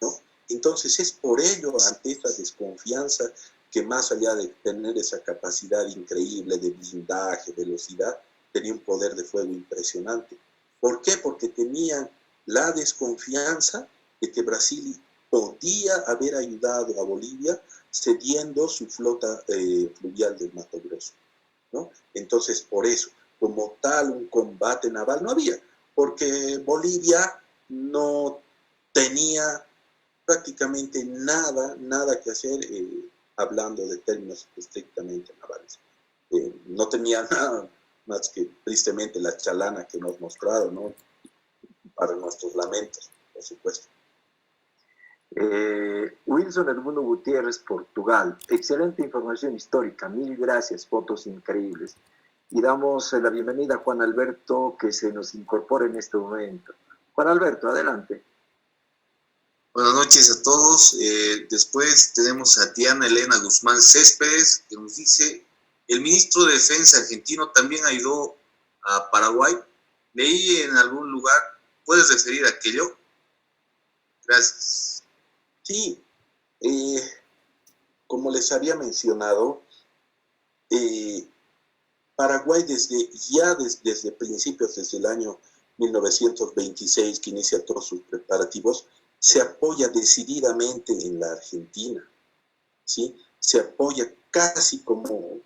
¿no? Entonces es por ello, ante esta desconfianza, que más allá de tener esa capacidad increíble de blindaje, velocidad, tenía un poder de fuego impresionante. ¿Por qué? Porque tenían la desconfianza de que Brasil podía haber ayudado a Bolivia cediendo su flota fluvial del Mato Grosso, ¿no? Entonces, por eso, como tal, un combate naval no había, porque Bolivia no tenía prácticamente nada que hacer, hablando de términos estrictamente navales. No tenía nada más que tristemente la chalana que nos mostraron, ¿no? Para nuestros lamentos, por supuesto. Wilson Edmundo Gutiérrez, Portugal. Excelente información histórica. Mil gracias. Fotos increíbles. Y damos la bienvenida a Juan Alberto, que se nos incorpora en este momento. Juan Alberto, adelante. Buenas noches a todos. Después tenemos a Diana Elena Guzmán Céspedes, que nos dice: el ministro de Defensa argentino también ayudó a Paraguay. Leí en algún lugar. ¿Puedes referir a aquello? Gracias. Sí, como les había mencionado, Paraguay desde principios, desde el año 1926, que inicia todos sus preparativos, se apoya decididamente en la Argentina, ¿sí? Se apoya casi como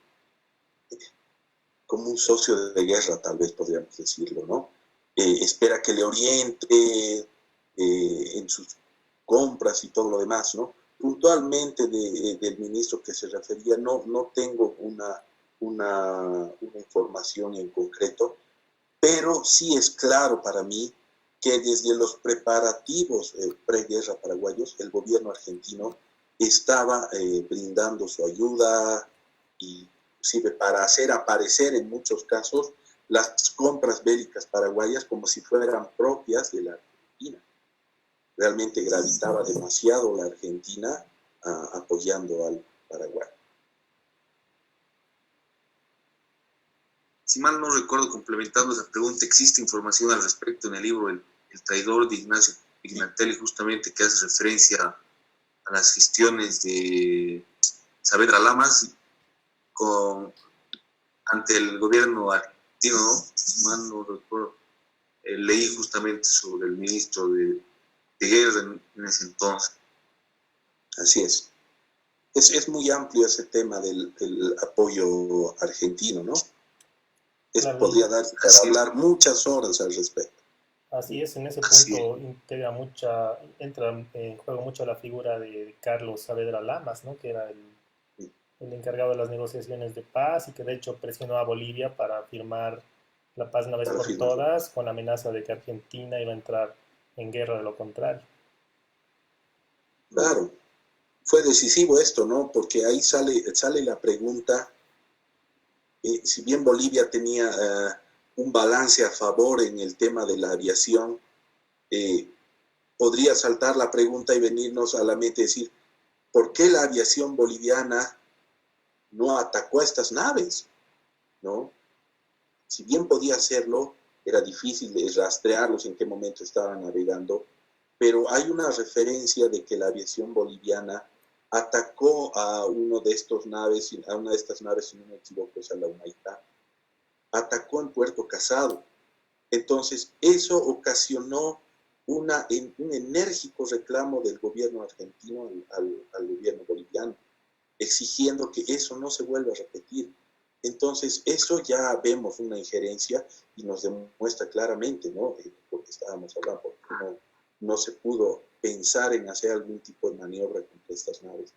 un socio de guerra, tal vez podríamos decirlo, ¿no? Espera que le oriente en sus compras y todo lo demás, ¿no? Puntualmente del ministro que se refería, no tengo una información en concreto, pero sí es claro para mí que desde los preparativos preguerra paraguayos, el gobierno argentino estaba brindando su ayuda y sirve para hacer aparecer en muchos casos las compras bélicas paraguayas como si fueran propias de la Argentina. Realmente gravitaba demasiado la Argentina apoyando al Paraguay. Si mal no recuerdo, complementando esa pregunta, existe información al respecto en el libro El traidor de Ignacio Pignatelli, justamente, que hace referencia a las gestiones de Saavedra Lamas ante el gobierno argentino, ¿no? Si mal no recuerdo, leí justamente sobre el ministro de guerra en ese entonces. Así es. Es muy amplio ese tema del apoyo argentino, ¿no? Claro, Podría dar para hablar muchas horas al respecto. así es, en ese punto entra en juego mucho la figura de Carlos Saavedra Lamas, ¿no? Que era el encargado de las negociaciones de paz y que de hecho presionó a Bolivia para firmar la paz una vez por todas, con la amenaza de que Argentina iba a entrar en guerra de lo contrario. Claro, fue decisivo esto, ¿no? Porque ahí sale la pregunta, si bien Bolivia tenía un balance a favor en el tema de la aviación, podría saltar la pregunta y venirnos a la mente y decir, ¿por qué la aviación boliviana no atacó a estas naves? ¿No? Si bien podía hacerlo, era difícil de rastrearlos en qué momento estaban navegando, pero hay una referencia de que la aviación boliviana atacó a una de estas naves, si no me equivoco, es a la Humaitá, atacó en Puerto Casado. Entonces, eso ocasionó un enérgico reclamo del gobierno argentino al gobierno boliviano, exigiendo que eso no se vuelva a repetir. Entonces, eso ya vemos una injerencia y nos demuestra claramente, ¿no? Porque estábamos hablando, porque no se pudo pensar en hacer algún tipo de maniobra contra estas naves.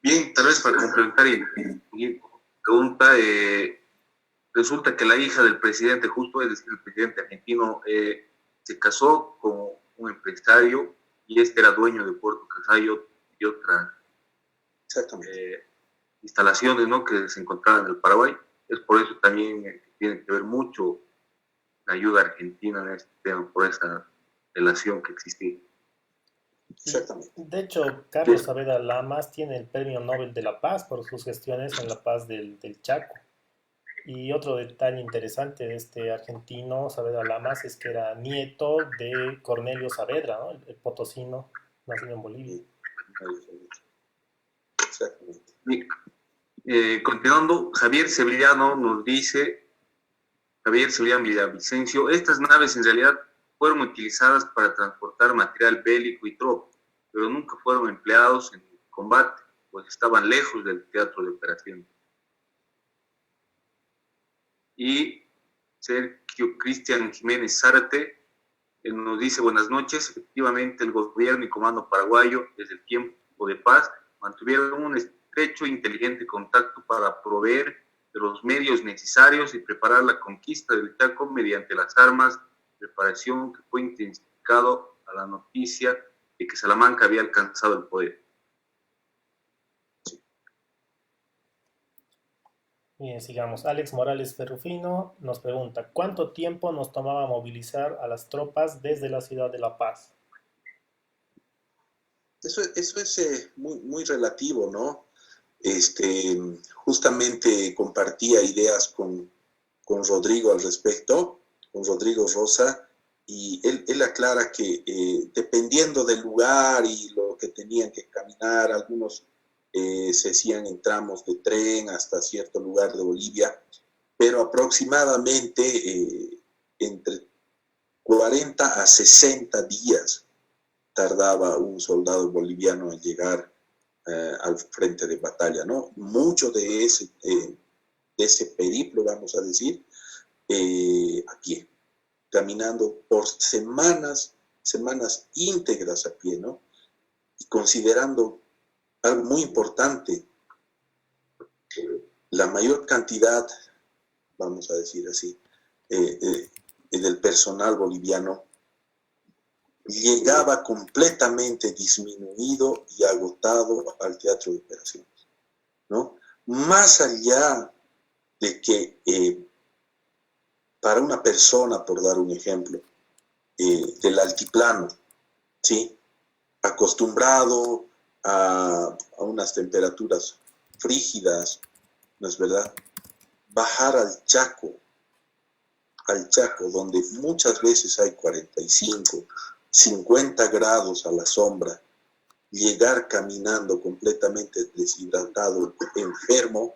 Bien, tal vez para complementar y pregunta, resulta que la hija del presidente, justo es decir, el presidente argentino, se casó con un empresario y este era dueño de Puerto Casado y otras instalaciones, ¿no?, que se encontraban en el Paraguay. Es por eso también tiene que ver mucho la ayuda argentina en este tema, por esa relación que existía. Exactamente. De hecho, Carlos Saavedra Lamas tiene el Premio Nobel de la Paz por sus gestiones en la paz del Chaco. Y otro detalle interesante de este argentino, Saavedra Lamas, es que era nieto de Cornelio Saavedra, ¿no? El potosino, nacido en Bolivia. Exactamente. Continuando, Javier Sevillano nos dice, Javier Sevillano Villavicencio, estas naves en realidad fueron utilizadas para transportar material bélico y tropa, pero nunca fueron empleados en combate, pues estaban lejos del teatro de operaciones. Y Sergio Cristian Jiménez Zárate nos dice, buenas noches, efectivamente el gobierno y comando paraguayo desde el tiempo de paz mantuvieron un estrecho e inteligente contacto para proveer de los medios necesarios y preparar la conquista del Chaco mediante las armas, preparación que fue intensificado a la noticia de que Salamanca había alcanzado el poder. Bien, sigamos. Alex Morales Ferrufino nos pregunta, ¿cuánto tiempo nos tomaba movilizar a las tropas desde la ciudad de La Paz? Eso es muy, muy relativo, ¿no? Justamente compartía ideas con Rodrigo al respecto, con Rodrigo Rosa, y él aclara que dependiendo del lugar y lo que tenían que caminar, algunos se hacían en tramos de tren hasta cierto lugar de Bolivia, pero aproximadamente entre 40 a 60 días tardaba un soldado boliviano en llegar al frente de batalla, ¿no? Mucho de ese periplo, vamos a decir, a pie, caminando por semanas íntegras a pie, ¿no? Y considerando algo muy importante, la mayor cantidad, vamos a decir así, del personal boliviano llegaba completamente disminuido y agotado al teatro de operaciones, ¿no? Más allá de que para una persona, por dar un ejemplo, del altiplano, ¿sí? Acostumbrado a unas temperaturas frígidas, ¿no es verdad? Bajar al Chaco, donde muchas veces hay 45, 50 grados a la sombra, llegar caminando completamente deshidratado, enfermo,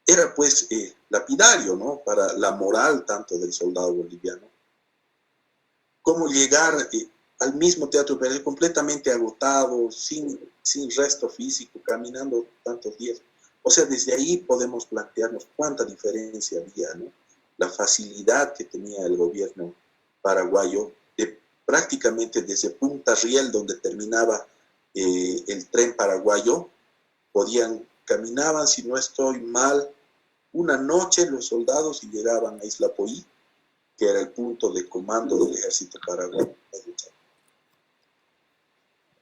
era pues lapidario, ¿no? Para la moral tanto del soldado boliviano, como llegar al mismo teatro, pero completamente agotado, sin resto físico, caminando tantos días. O sea, desde ahí podemos plantearnos cuánta diferencia había, ¿no? La facilidad que tenía el gobierno paraguayo de prácticamente desde Punta Riel, donde terminaba el tren paraguayo, caminaban, si no estoy mal, una noche los soldados y llegaban a Isla Poí, que era el punto de comando del ejército paraguayo.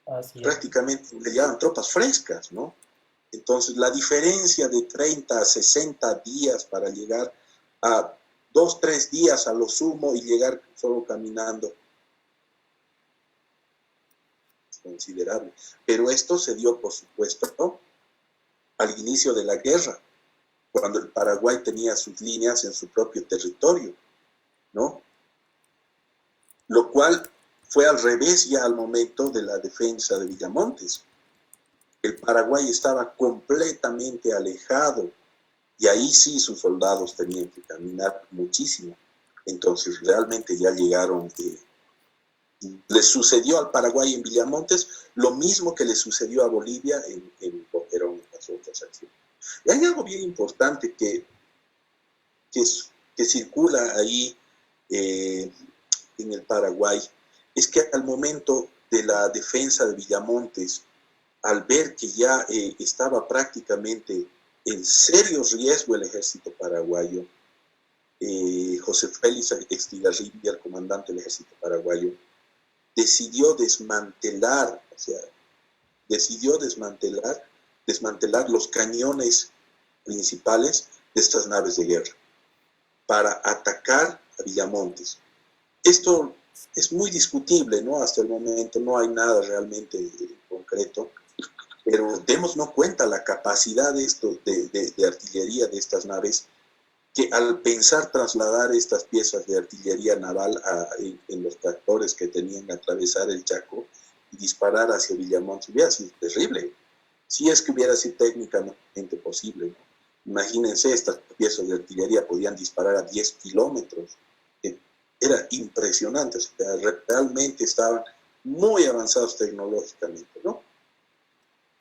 Así es. Prácticamente le llevaban tropas frescas, ¿no? Entonces, la diferencia de 30 a 60 días para llegar a 2, 3 días a lo sumo y llegar solo caminando es considerable. Pero esto se dio, por supuesto, ¿no? Al inicio de la guerra, cuando el Paraguay tenía sus líneas en su propio territorio, ¿no? Lo cual fue al revés ya al momento de la defensa de Villamontes. El Paraguay estaba completamente alejado y ahí sí sus soldados tenían que caminar muchísimo. Entonces realmente ya llegaron, les sucedió al Paraguay en Villamontes lo mismo que le sucedió a Bolivia en Boquerón y las otras acciones. Y hay algo bien importante que circula ahí en el Paraguay, es que al momento de la defensa de Villamontes, al ver que ya estaba prácticamente en serio riesgo el ejército paraguayo, José Félix Estigarribia, el comandante del ejército paraguayo, decidió desmantelar, o sea, desmantelar los cañones principales de estas naves de guerra para atacar a Villamontes. Esto es muy discutible, ¿no? Hasta el momento no hay nada realmente concreto, pero démonos cuenta la capacidad de artillería de estas naves, que al pensar trasladar estas piezas de artillería naval en los tractores que tenían que atravesar el Chaco y disparar hacia Villamontes, hubiera sido terrible, si es que hubiera sido técnicamente posible, ¿no? Imagínense, estas piezas de artillería podían disparar a 10 kilómetros. Era impresionante, o sea, realmente estaban muy avanzados tecnológicamente, ¿no?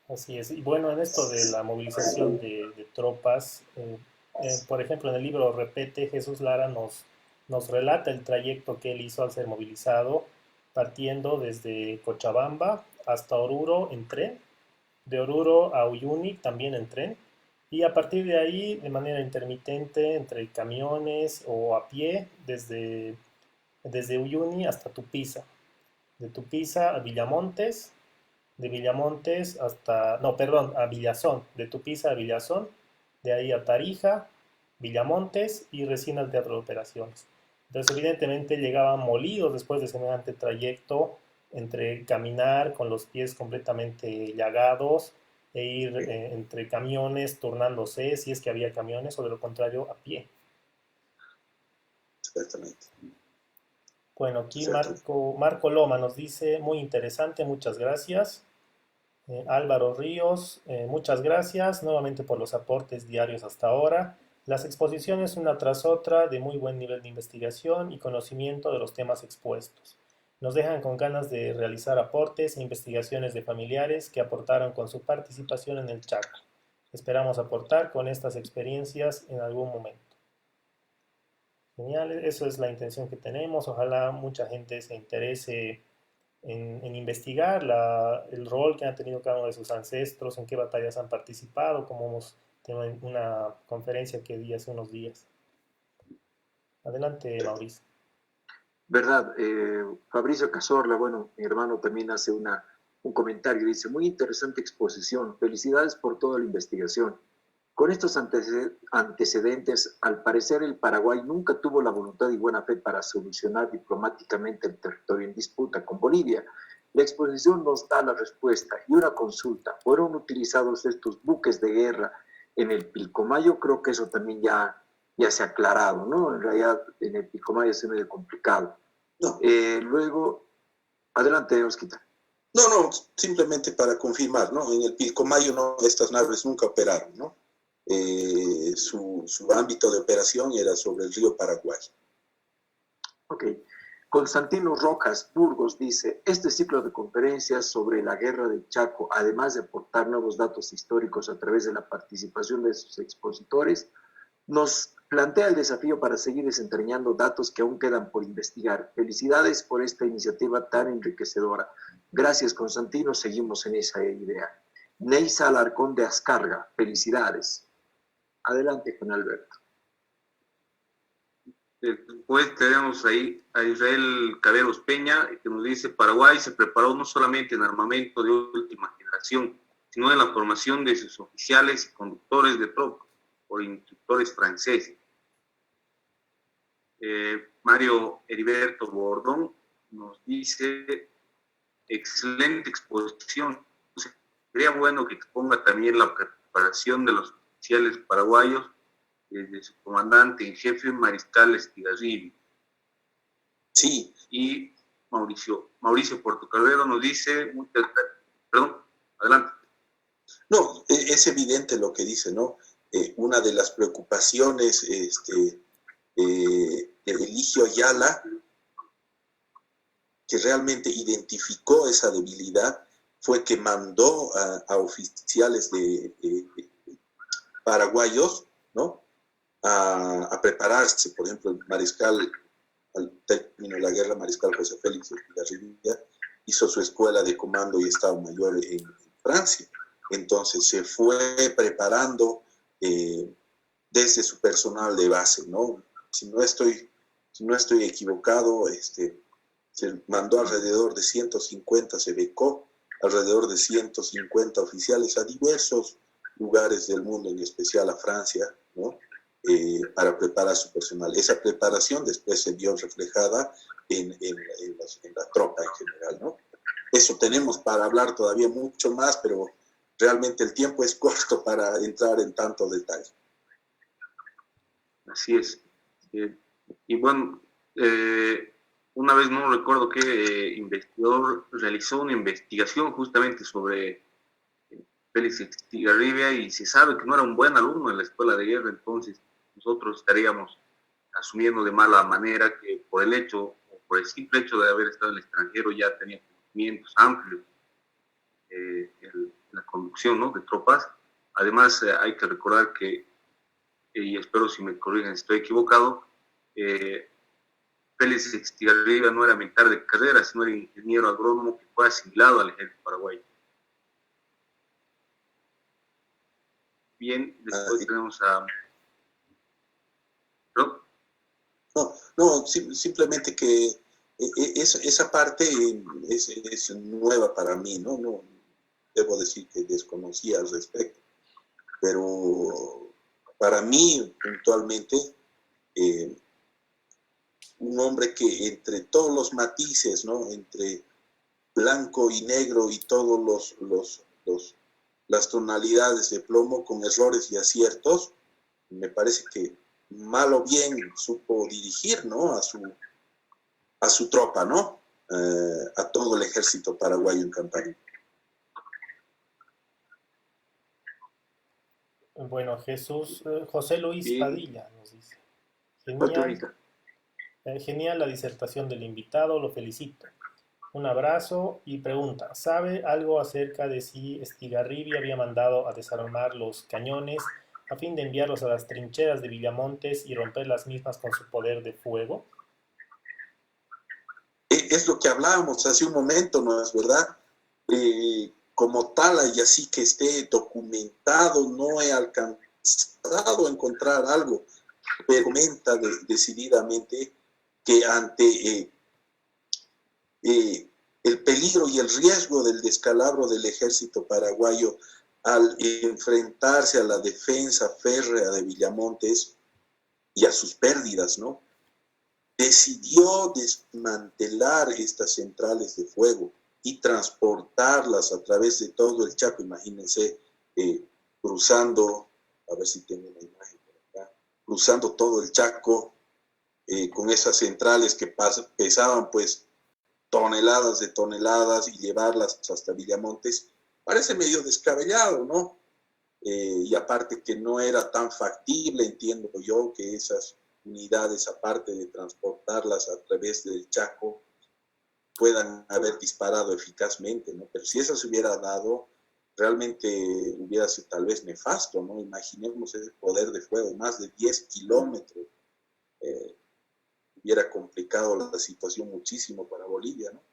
Así es. Y bueno, en esto de la movilización de tropas, por ejemplo, en el libro Repete, Jesús Lara nos relata el trayecto que él hizo al ser movilizado, partiendo desde Cochabamba hasta Oruro en tren, de Oruro a Uyuni también en tren, y a partir de ahí, de manera intermitente, entre camiones o a pie, desde Uyuni hasta Tupiza. de Tupiza a Villamontes, de Villamontes hasta, no, perdón, a Villazón, de Tupiza a Villazón, de ahí a Tarija, Villamontes y recién al Teatro de Operaciones. Entonces, evidentemente llegaban molidos después de semejante trayecto entre caminar con los pies completamente llagados e ir entre camiones turnándose, si es que había camiones, o de lo contrario, a pie. Exactamente. Bueno, aquí Exactamente. Marco Loma nos dice, muy interesante, muchas gracias. Álvaro Ríos, muchas gracias nuevamente por los aportes diarios hasta ahora. Las exposiciones una tras otra de muy buen nivel de investigación y conocimiento de los temas expuestos. Nos dejan con ganas de realizar aportes e investigaciones de familiares que aportaron con su participación en el Chaco. Esperamos aportar con estas experiencias en algún momento. Genial, eso es la intención que tenemos. Ojalá mucha gente se interese en investigar el rol que han tenido cada uno de sus ancestros, en qué batallas han participado, como hemos tenido una conferencia que di hace unos días. Adelante, Mauricio. ¿Verdad? Fabricio Cazorla, bueno, mi hermano también hace un comentario, dice, muy interesante exposición, felicidades por toda la investigación. Con estos antecedentes, al parecer el Paraguay nunca tuvo la voluntad y buena fe para solucionar diplomáticamente el territorio en disputa con Bolivia. La exposición nos da la respuesta y una consulta. ¿Fueron utilizados estos buques de guerra en el Pilcomayo? Creo que eso también ya se ha aclarado, ¿no? En realidad en el Pilcomayo es medio complicado. No, Luego, adelante, Osquita. no, simplemente para confirmar, ¿no? En el Pilcomayo no, estas naves nunca operaron, ¿no? Su ámbito de operación era sobre el río Paraguay. Ok. Constantino Rojas Burgos dice, este ciclo de conferencias sobre la guerra del Chaco, además de aportar nuevos datos históricos a través de la participación de sus expositores, nos plantea el desafío para seguir desentrañando datos que aún quedan por investigar. Felicidades por esta iniciativa tan enriquecedora. Gracias, Constantino, seguimos en esa idea. Neisa Alarcón de Ascarga, felicidades. Adelante, Juan Alberto. Después tenemos ahí a Israel Caberos Peña, que nos dice, Paraguay se preparó no solamente en armamento de última generación, sino en la formación de sus oficiales y conductores de tropas por instructores franceses. Mario Heriberto Bordón nos dice, excelente exposición. Sería bueno que exponga también la preparación de los oficiales paraguayos desde su comandante en jefe, Mariscal Estigarribia. Sí. Y Mauricio Portocalvero nos dice, perdón, adelante. No, es evidente lo que dice, ¿no? Una de las preocupaciones de Eligio Ayala, que realmente identificó esa debilidad, fue que mandó a oficiales paraguayos, ¿no? A prepararse. Por ejemplo, el mariscal, al término de la guerra, mariscal José Félix Estigarribia hizo su escuela de comando y Estado Mayor en Francia. Entonces se fue preparando desde su personal de base, ¿no? Si no estoy equivocado, se mandó alrededor de 150, se becó alrededor de 150 oficiales a diversos lugares del mundo, en especial a Francia, ¿no? Para preparar su personal. Esa preparación después se vio reflejada en la tropa en general, ¿no? Eso tenemos para hablar todavía mucho más, pero realmente el tiempo es corto para entrar en tanto detalle. Así es. Y bueno, una vez no recuerdo qué investigador realizó una investigación justamente sobre Félix Estigarribia y se sabe que no era un buen alumno en la escuela de guerra, entonces nosotros estaríamos asumiendo de mala manera que por el hecho o por el simple hecho de haber estado en el extranjero ya tenía conocimientos amplios en la conducción, ¿no?, de tropas. Además, hay que recordar que, y espero si me corrigen si estoy equivocado, Félix Estigarribia no era militar de carrera, sino era ingeniero agrónomo que fue asimilado al ejército paraguayo. Bien, después tenemos a... No, simplemente que esa parte es nueva para mí, ¿no? No debo decir que desconocía al respecto, pero para mí, puntualmente, eh, un hombre que entre todos los matices, ¿no? Entre blanco y negro y todos las tonalidades de plomo con errores y aciertos, me parece que mal o bien supo dirigir, ¿no? A su tropa, ¿no? A todo el ejército paraguayo en campaña. Bueno, José Luis Bien, Padilla nos dice. Genial, Tónica. genial la disertación del invitado, lo felicito. Un abrazo y pregunta, ¿sabe algo acerca de si Estigarribia había mandado a desarmar los cañones a fin de enviarlos a las trincheras de Villamontes y romper las mismas con su poder de fuego? Es lo que hablábamos hace un momento, ¿no es verdad? Como tal, y así que esté documentado, no he alcanzado a encontrar algo, pero comenta decididamente que ante el peligro y el riesgo del descalabro del ejército paraguayo al enfrentarse a la defensa férrea de Villamontes y a sus pérdidas, ¿no? Decidió desmantelar estas centrales de fuego y transportarlas a través de todo el Chaco. Imagínense, cruzando, a ver si tengo una imagen por acá, cruzando todo el Chaco con esas centrales que pesaban pues toneladas de toneladas y llevarlas hasta Villamontes, parece medio descabellado, ¿no? Y aparte que no era tan factible, entiendo yo, que esas unidades, aparte de transportarlas a través del Chaco, puedan haber disparado eficazmente, ¿no? Pero si eso se hubiera dado, realmente hubiera sido tal vez nefasto, ¿no? Imaginemos ese poder de fuego, más de 10 kilómetros, hubiera complicado la situación muchísimo para Bolivia, ¿no?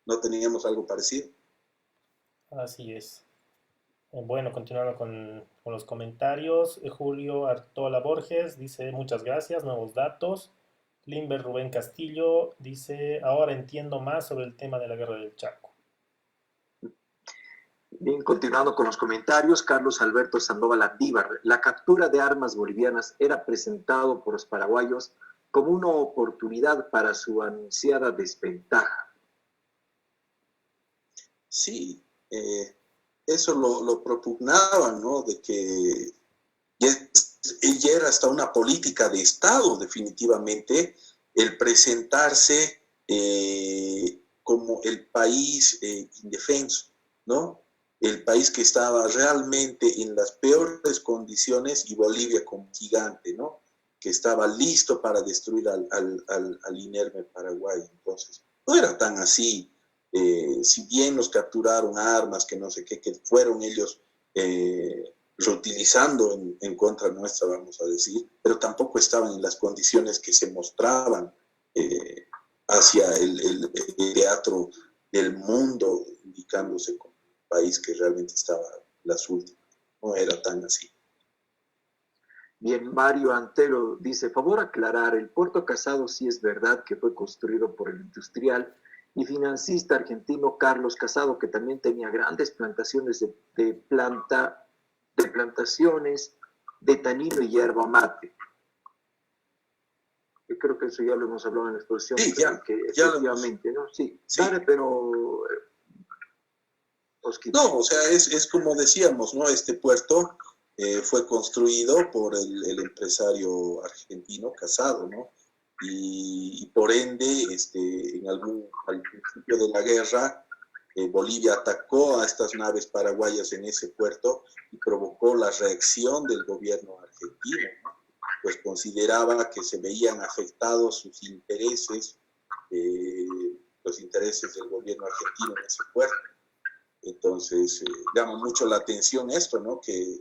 No teníamos algo parecido. Así es. Bueno, continuando con los comentarios. Julio Artola Borges dice muchas gracias, nuevos datos. Limber Rubén Castillo dice, ahora entiendo más sobre el tema de la guerra del Chaco. Bien, continuando con los comentarios, Carlos Alberto Sandoval Andívar. La captura de armas bolivianas era presentado por los paraguayos como una oportunidad para su anunciada desventaja. Sí, eso lo propugnaban, ¿no? De que ya era hasta una política de Estado, definitivamente, el presentarse como el país indefenso, ¿no? El país que estaba realmente en las peores condiciones y Bolivia como gigante, ¿no? Que estaba listo para destruir al inerme Paraguay. Entonces, no era tan así. Si bien los capturaron armas, que no sé qué, que fueron ellos reutilizando en contra nuestra, vamos a decir, pero tampoco estaban en las condiciones que se mostraban hacia el teatro del mundo, indicándose como un país que realmente estaba en las últimas. No era tan así. Bien, Mario Antelo dice, favor aclarar, el Puerto Casado sí es verdad que fue construido por el industrial y financista argentino Carlos Casado, que también tenía grandes plantaciones de plantaciones de tanino y yerba mate. Yo creo que eso ya lo hemos hablado en la exposición, Sí, que efectivamente, ¿no? Sí, sí. Dale, pero... No, o sea, es como decíamos, ¿no? Este puerto fue construido por el empresario argentino Casado, ¿no? Y por ende, al principio de la guerra, Bolivia atacó a estas naves paraguayas en ese puerto y provocó la reacción del gobierno argentino, ¿no? Pues consideraba que se veían afectados sus intereses, los intereses del gobierno argentino en ese puerto. Entonces, llama mucho la atención esto, ¿no? Que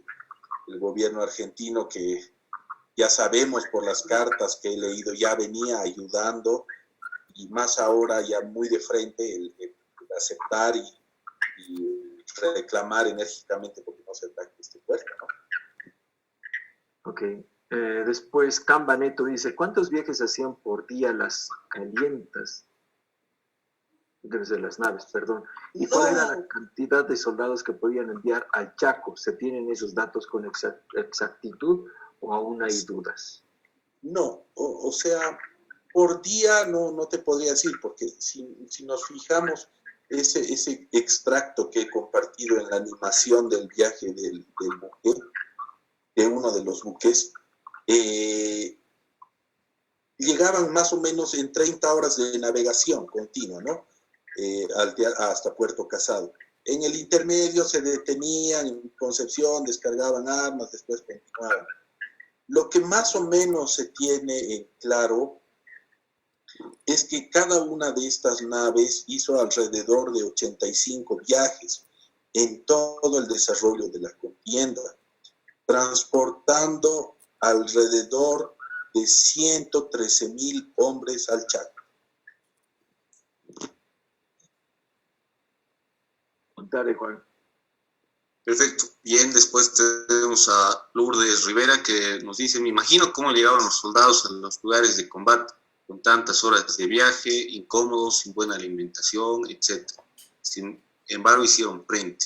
el gobierno argentino, que ya sabemos por las cartas que he leído, ya venía ayudando, y más ahora ya muy de frente el aceptar y reclamar enérgicamente porque no se ataque este puerto, ¿no? Ok. Después, Cambaneto dice, ¿cuántos viajes hacían por día las calientas? desde las naves, perdón. ¿Y cuál era la cantidad de soldados que podían enviar al Chaco? ¿Se tienen esos datos con exactitud o aún hay dudas? No, o sea, por día no te podría decir, porque si nos fijamos, ese extracto que he compartido en la animación del viaje del buque, de uno de los buques, llegaban más o menos en 30 horas de navegación continua, ¿no? Hasta Puerto Casado. En el intermedio se detenían en Concepción, descargaban armas, después continuaban. Lo que más o menos se tiene en claro es que cada una de estas naves hizo alrededor de 85 viajes en todo el desarrollo de la contienda, transportando alrededor de 113,000 hombres al Chaco. Dale, Juan. Perfecto. Bien, después tenemos a Lourdes Rivera que nos dice, me imagino cómo llegaban los soldados a los lugares de combate, con tantas horas de viaje, incómodos, sin buena alimentación, etc. Sin embargo, hicieron frente.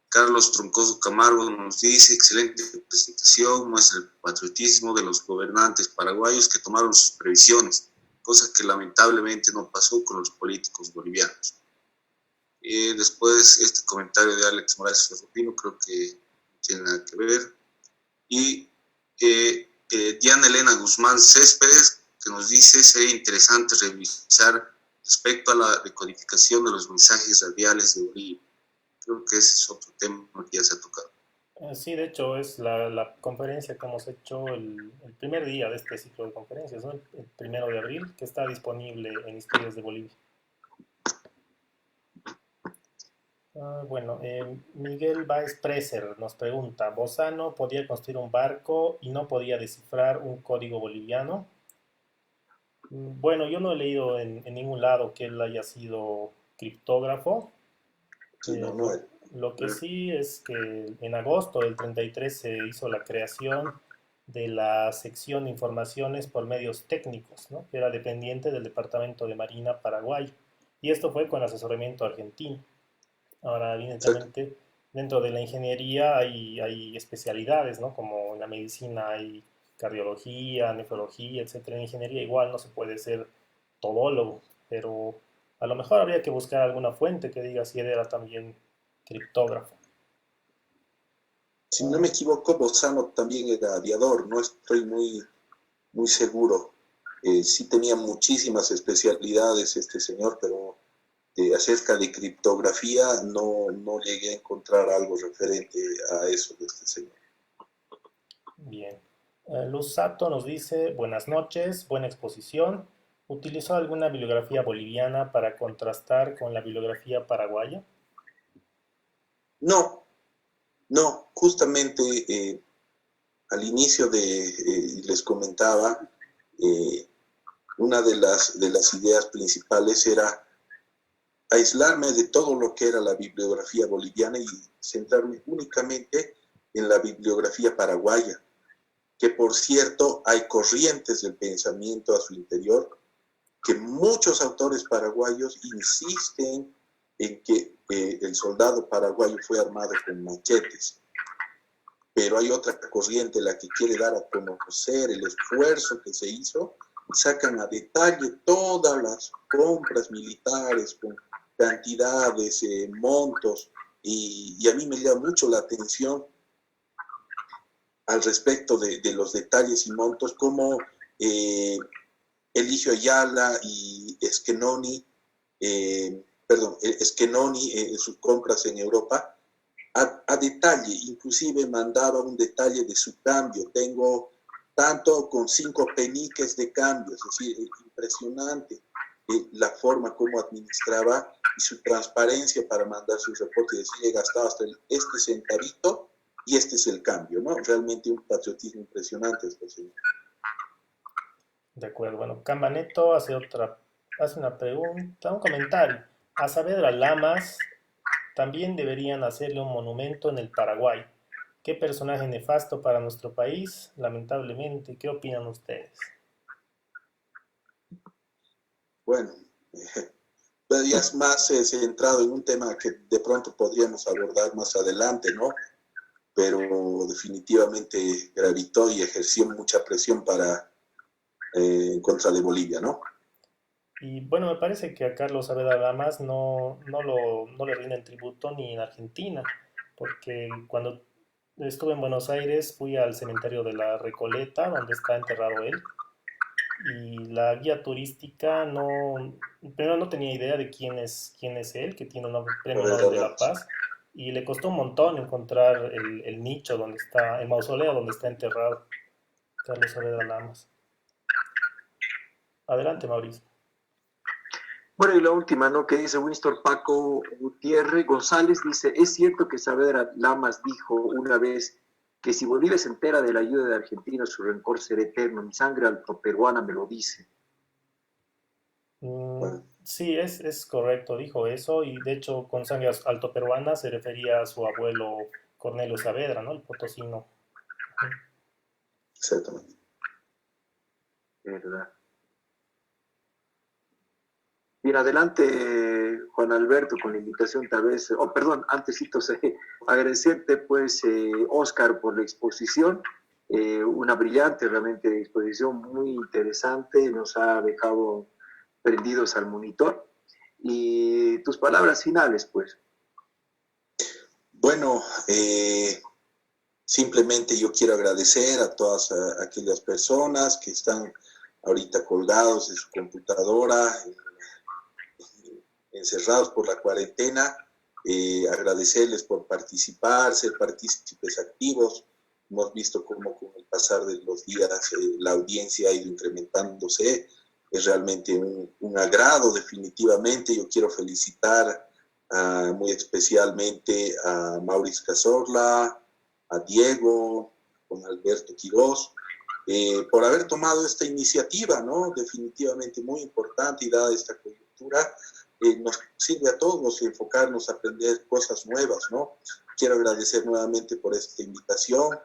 Carlos Troncoso Camargo nos dice, excelente presentación, muestra el patriotismo de los gobernantes paraguayos que tomaron sus previsiones, cosa que lamentablemente no pasó con los políticos bolivianos. Después este comentario de Alex Morales Ferrupino creo que no tiene nada que ver. Y Diana Elena Guzmán Céspedes que nos dice, sería interesante revisar respecto a la decodificación de los mensajes radiales de Bolivia. Creo que ese es otro tema que ya se ha tocado. Sí, de hecho es la conferencia que hemos hecho el primer día de este ciclo de conferencias, ¿no? El 1 de abril, que está disponible en Historias de Bolivia. Bueno, Miguel Baez Preser nos pregunta, ¿Bozano podía construir un barco y no podía descifrar un código boliviano? Bueno, yo no he leído en ningún lado que él haya sido criptógrafo. Sí, Eh, no, lo, lo que sí es que en agosto del 33 se hizo la creación de la sección de informaciones por medios técnicos, ¿no? Que era dependiente del Departamento de Marina Paraguay. Y esto fue con asesoramiento argentino. Ahora, exacto. evidentemente, dentro de la ingeniería hay especialidades, ¿no? Como en la medicina hay cardiología, nefrología, etcétera. En ingeniería igual no se puede ser todólogo, pero a lo mejor habría que buscar alguna fuente que diga si él era también criptógrafo. Si no Ah, me equivoco, Bozano también era aviador, no estoy muy seguro. Sí tenía muchísimas especialidades este señor, pero acerca de criptografía no llegué a encontrar algo referente a eso de este señor. bien. Luz Sato nos dice, buenas noches, buena exposición. ¿Utilizó alguna bibliografía boliviana para contrastar con la bibliografía paraguaya? No, no, justamente al inicio les comentaba, eh, una de las ideas principales era aislarme de todo lo que era la bibliografía boliviana y centrarme únicamente en la bibliografía paraguaya, que por cierto hay corrientes del pensamiento a su interior, que muchos autores paraguayos insisten en que el soldado paraguayo fue armado con machetes, pero hay otra corriente, la que quiere dar a conocer el esfuerzo que se hizo, y sacan a detalle todas las compras militares con cantidades, montos, y a mí me llama mucho la atención al respecto de los detalles y montos, como Eligio Ayala y Schenoni, Schenoni en sus compras en Europa, a detalle, inclusive mandaba un detalle de su cambio. Tengo tanto con 5 peniques de cambio, es decir, impresionante la forma como administraba y su transparencia para mandar sus reportes y decir, he gastado hasta este centavito y este es el cambio, ¿no? Realmente un patriotismo impresionante este señor. De acuerdo. Bueno, Cambaneto hace una pregunta, un comentario. A Saavedra Lamas también deberían hacerle un monumento en el Paraguay. Qué personaje nefasto para nuestro país, lamentablemente. ¿Qué opinan ustedes? Bueno, ya es más centrado en un tema que de pronto podríamos abordar más adelante, ¿no? Pero definitivamente gravitó y ejerció mucha presión en contra de Bolivia, ¿no? Y bueno, me parece que a Carlos Saavedra Lamas no le rinden tributo ni en Argentina, porque cuando estuve en Buenos Aires fui al cementerio de la Recoleta, donde está enterrado él, y la guía turística primero no tenía idea de quién es él, que tiene un A premio ver, Nobel de la hablamos. Paz, y le costó un montón encontrar el nicho donde está, el mausoleo donde está enterrado Carlos Saavedra Lamas. Adelante, Mauricio. Bueno, y la última, ¿no? Que dice Winston Paco Gutiérrez González, dice, es cierto que Saavedra Lamas dijo una vez que si Bolivia se entera de la ayuda de Argentina, su rencor será eterno, mi sangre altoperuana me lo dice. Bueno, Sí, es correcto, dijo eso, y de hecho con sangre altoperuana se refería a su abuelo Cornelio Saavedra, ¿no? El potosino. exactamente. ¿Verdad? Bien, adelante, Juan Alberto, con la invitación tal vez, perdón, antesitos, agradecerte pues, Oscar, por la exposición, una brillante realmente exposición, muy interesante, nos ha dejado prendidos al monitor. Y tus palabras finales, pues. Bueno, simplemente yo quiero agradecer a todas aquellas personas que están ahorita colgados en su computadora, encerrados por la cuarentena, agradecerles por participar, ser partícipes activos. Hemos visto cómo con el pasar de los días la audiencia ha ido incrementándose. Es realmente un agrado, definitivamente. Yo quiero felicitar muy especialmente a Mauricio Cazorla, a Diego, con Alberto Quiroz, por haber tomado esta iniciativa, ¿no? Definitivamente muy importante y dada esta coyuntura, nos sirve a todos enfocarnos a aprender cosas nuevas, ¿no? Quiero agradecer nuevamente por esta invitación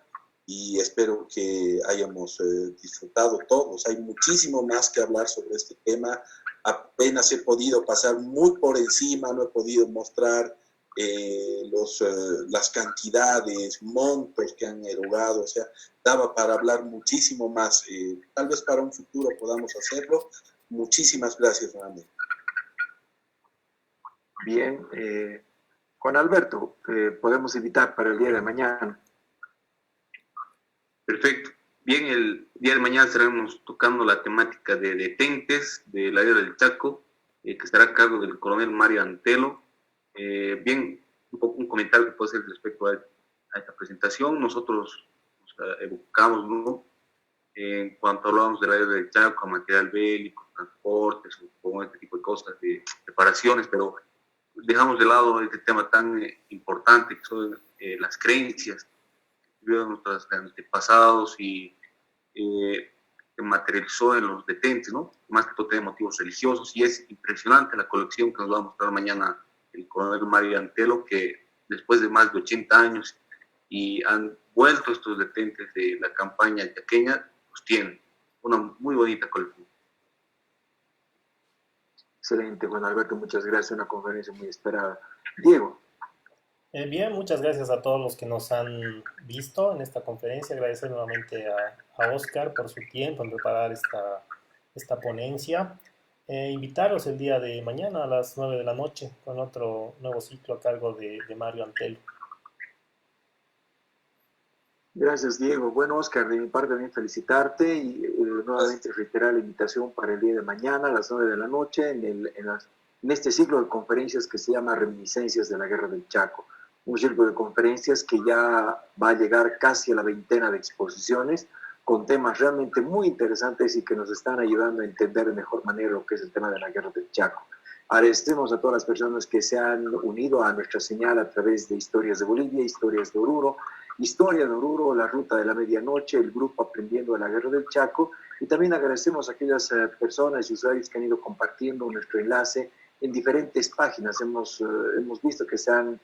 y espero que hayamos disfrutado todos. Hay muchísimo más que hablar sobre este tema. Apenas he podido pasar muy por encima, no he podido mostrar las cantidades, montos que han erogado, o sea, daba para hablar muchísimo más. Tal vez para un futuro podamos hacerlo. Muchísimas gracias nuevamente. Bien, Juan Alberto, podemos invitar para el día de mañana. Perfecto. Bien, el día de mañana estaremos tocando la temática de detentes de la guerra del Chaco, que estará a cargo del coronel Mario Antelo. Bien, un poco un comentario que puedo hacer respecto a esta presentación. Nosotros nos evocamos, ¿no? En cuanto hablamos de la guerra del Chaco, material bélico, transportes, con este tipo de cosas, de reparaciones, pero dejamos de lado este tema tan importante que son las creencias que tuvieron nuestros antepasados y se materializó en los detentes, ¿no? Más que todo tiene motivos religiosos y es impresionante la colección que nos va a mostrar mañana el coronel Mario Antelo, que después de más de 80 años y han vuelto estos detentes de la campaña chaqueña, pues tienen una muy bonita colección. Excelente, Juan Alberto, muchas gracias, una conferencia muy esperada. Diego. Bien, muchas gracias a todos los que nos han visto en esta conferencia. Agradecer nuevamente a Oscar por su tiempo en preparar esta ponencia. Invitaros el día de mañana a las 9 de la noche con otro nuevo ciclo a cargo de Mario Antelo. Gracias, Diego. Bueno, Oscar, de mi parte también felicitarte y nuevamente reiterar la invitación para el día de mañana a las 9 de la noche en este ciclo de conferencias que se llama Reminiscencias de la Guerra del Chaco. Un ciclo de conferencias que ya va a llegar casi a la veintena de exposiciones con temas realmente muy interesantes y que nos están ayudando a entender de mejor manera lo que es el tema de la Guerra del Chaco. Agradecemos a todas las personas que se han unido a nuestra señal a través de Historias de Bolivia, Historias de Oruro, Historia de Oruro, La Ruta de la Medianoche, el grupo Aprendiendo de la Guerra del Chaco, y también agradecemos a aquellas personas y usuarios que han ido compartiendo nuestro enlace en diferentes páginas. Hemos visto que se han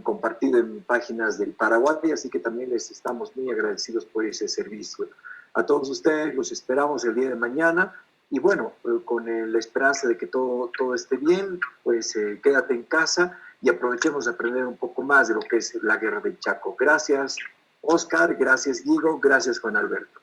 compartido en páginas del Paraguay, así que también les estamos muy agradecidos por ese servicio. A todos ustedes los esperamos el día de mañana Y bueno, con la esperanza de que todo esté bien, pues quédate en casa y aprovechemos de aprender un poco más de lo que es la guerra del Chaco. Gracias, Oscar, gracias, Guido, gracias, Juan Alberto.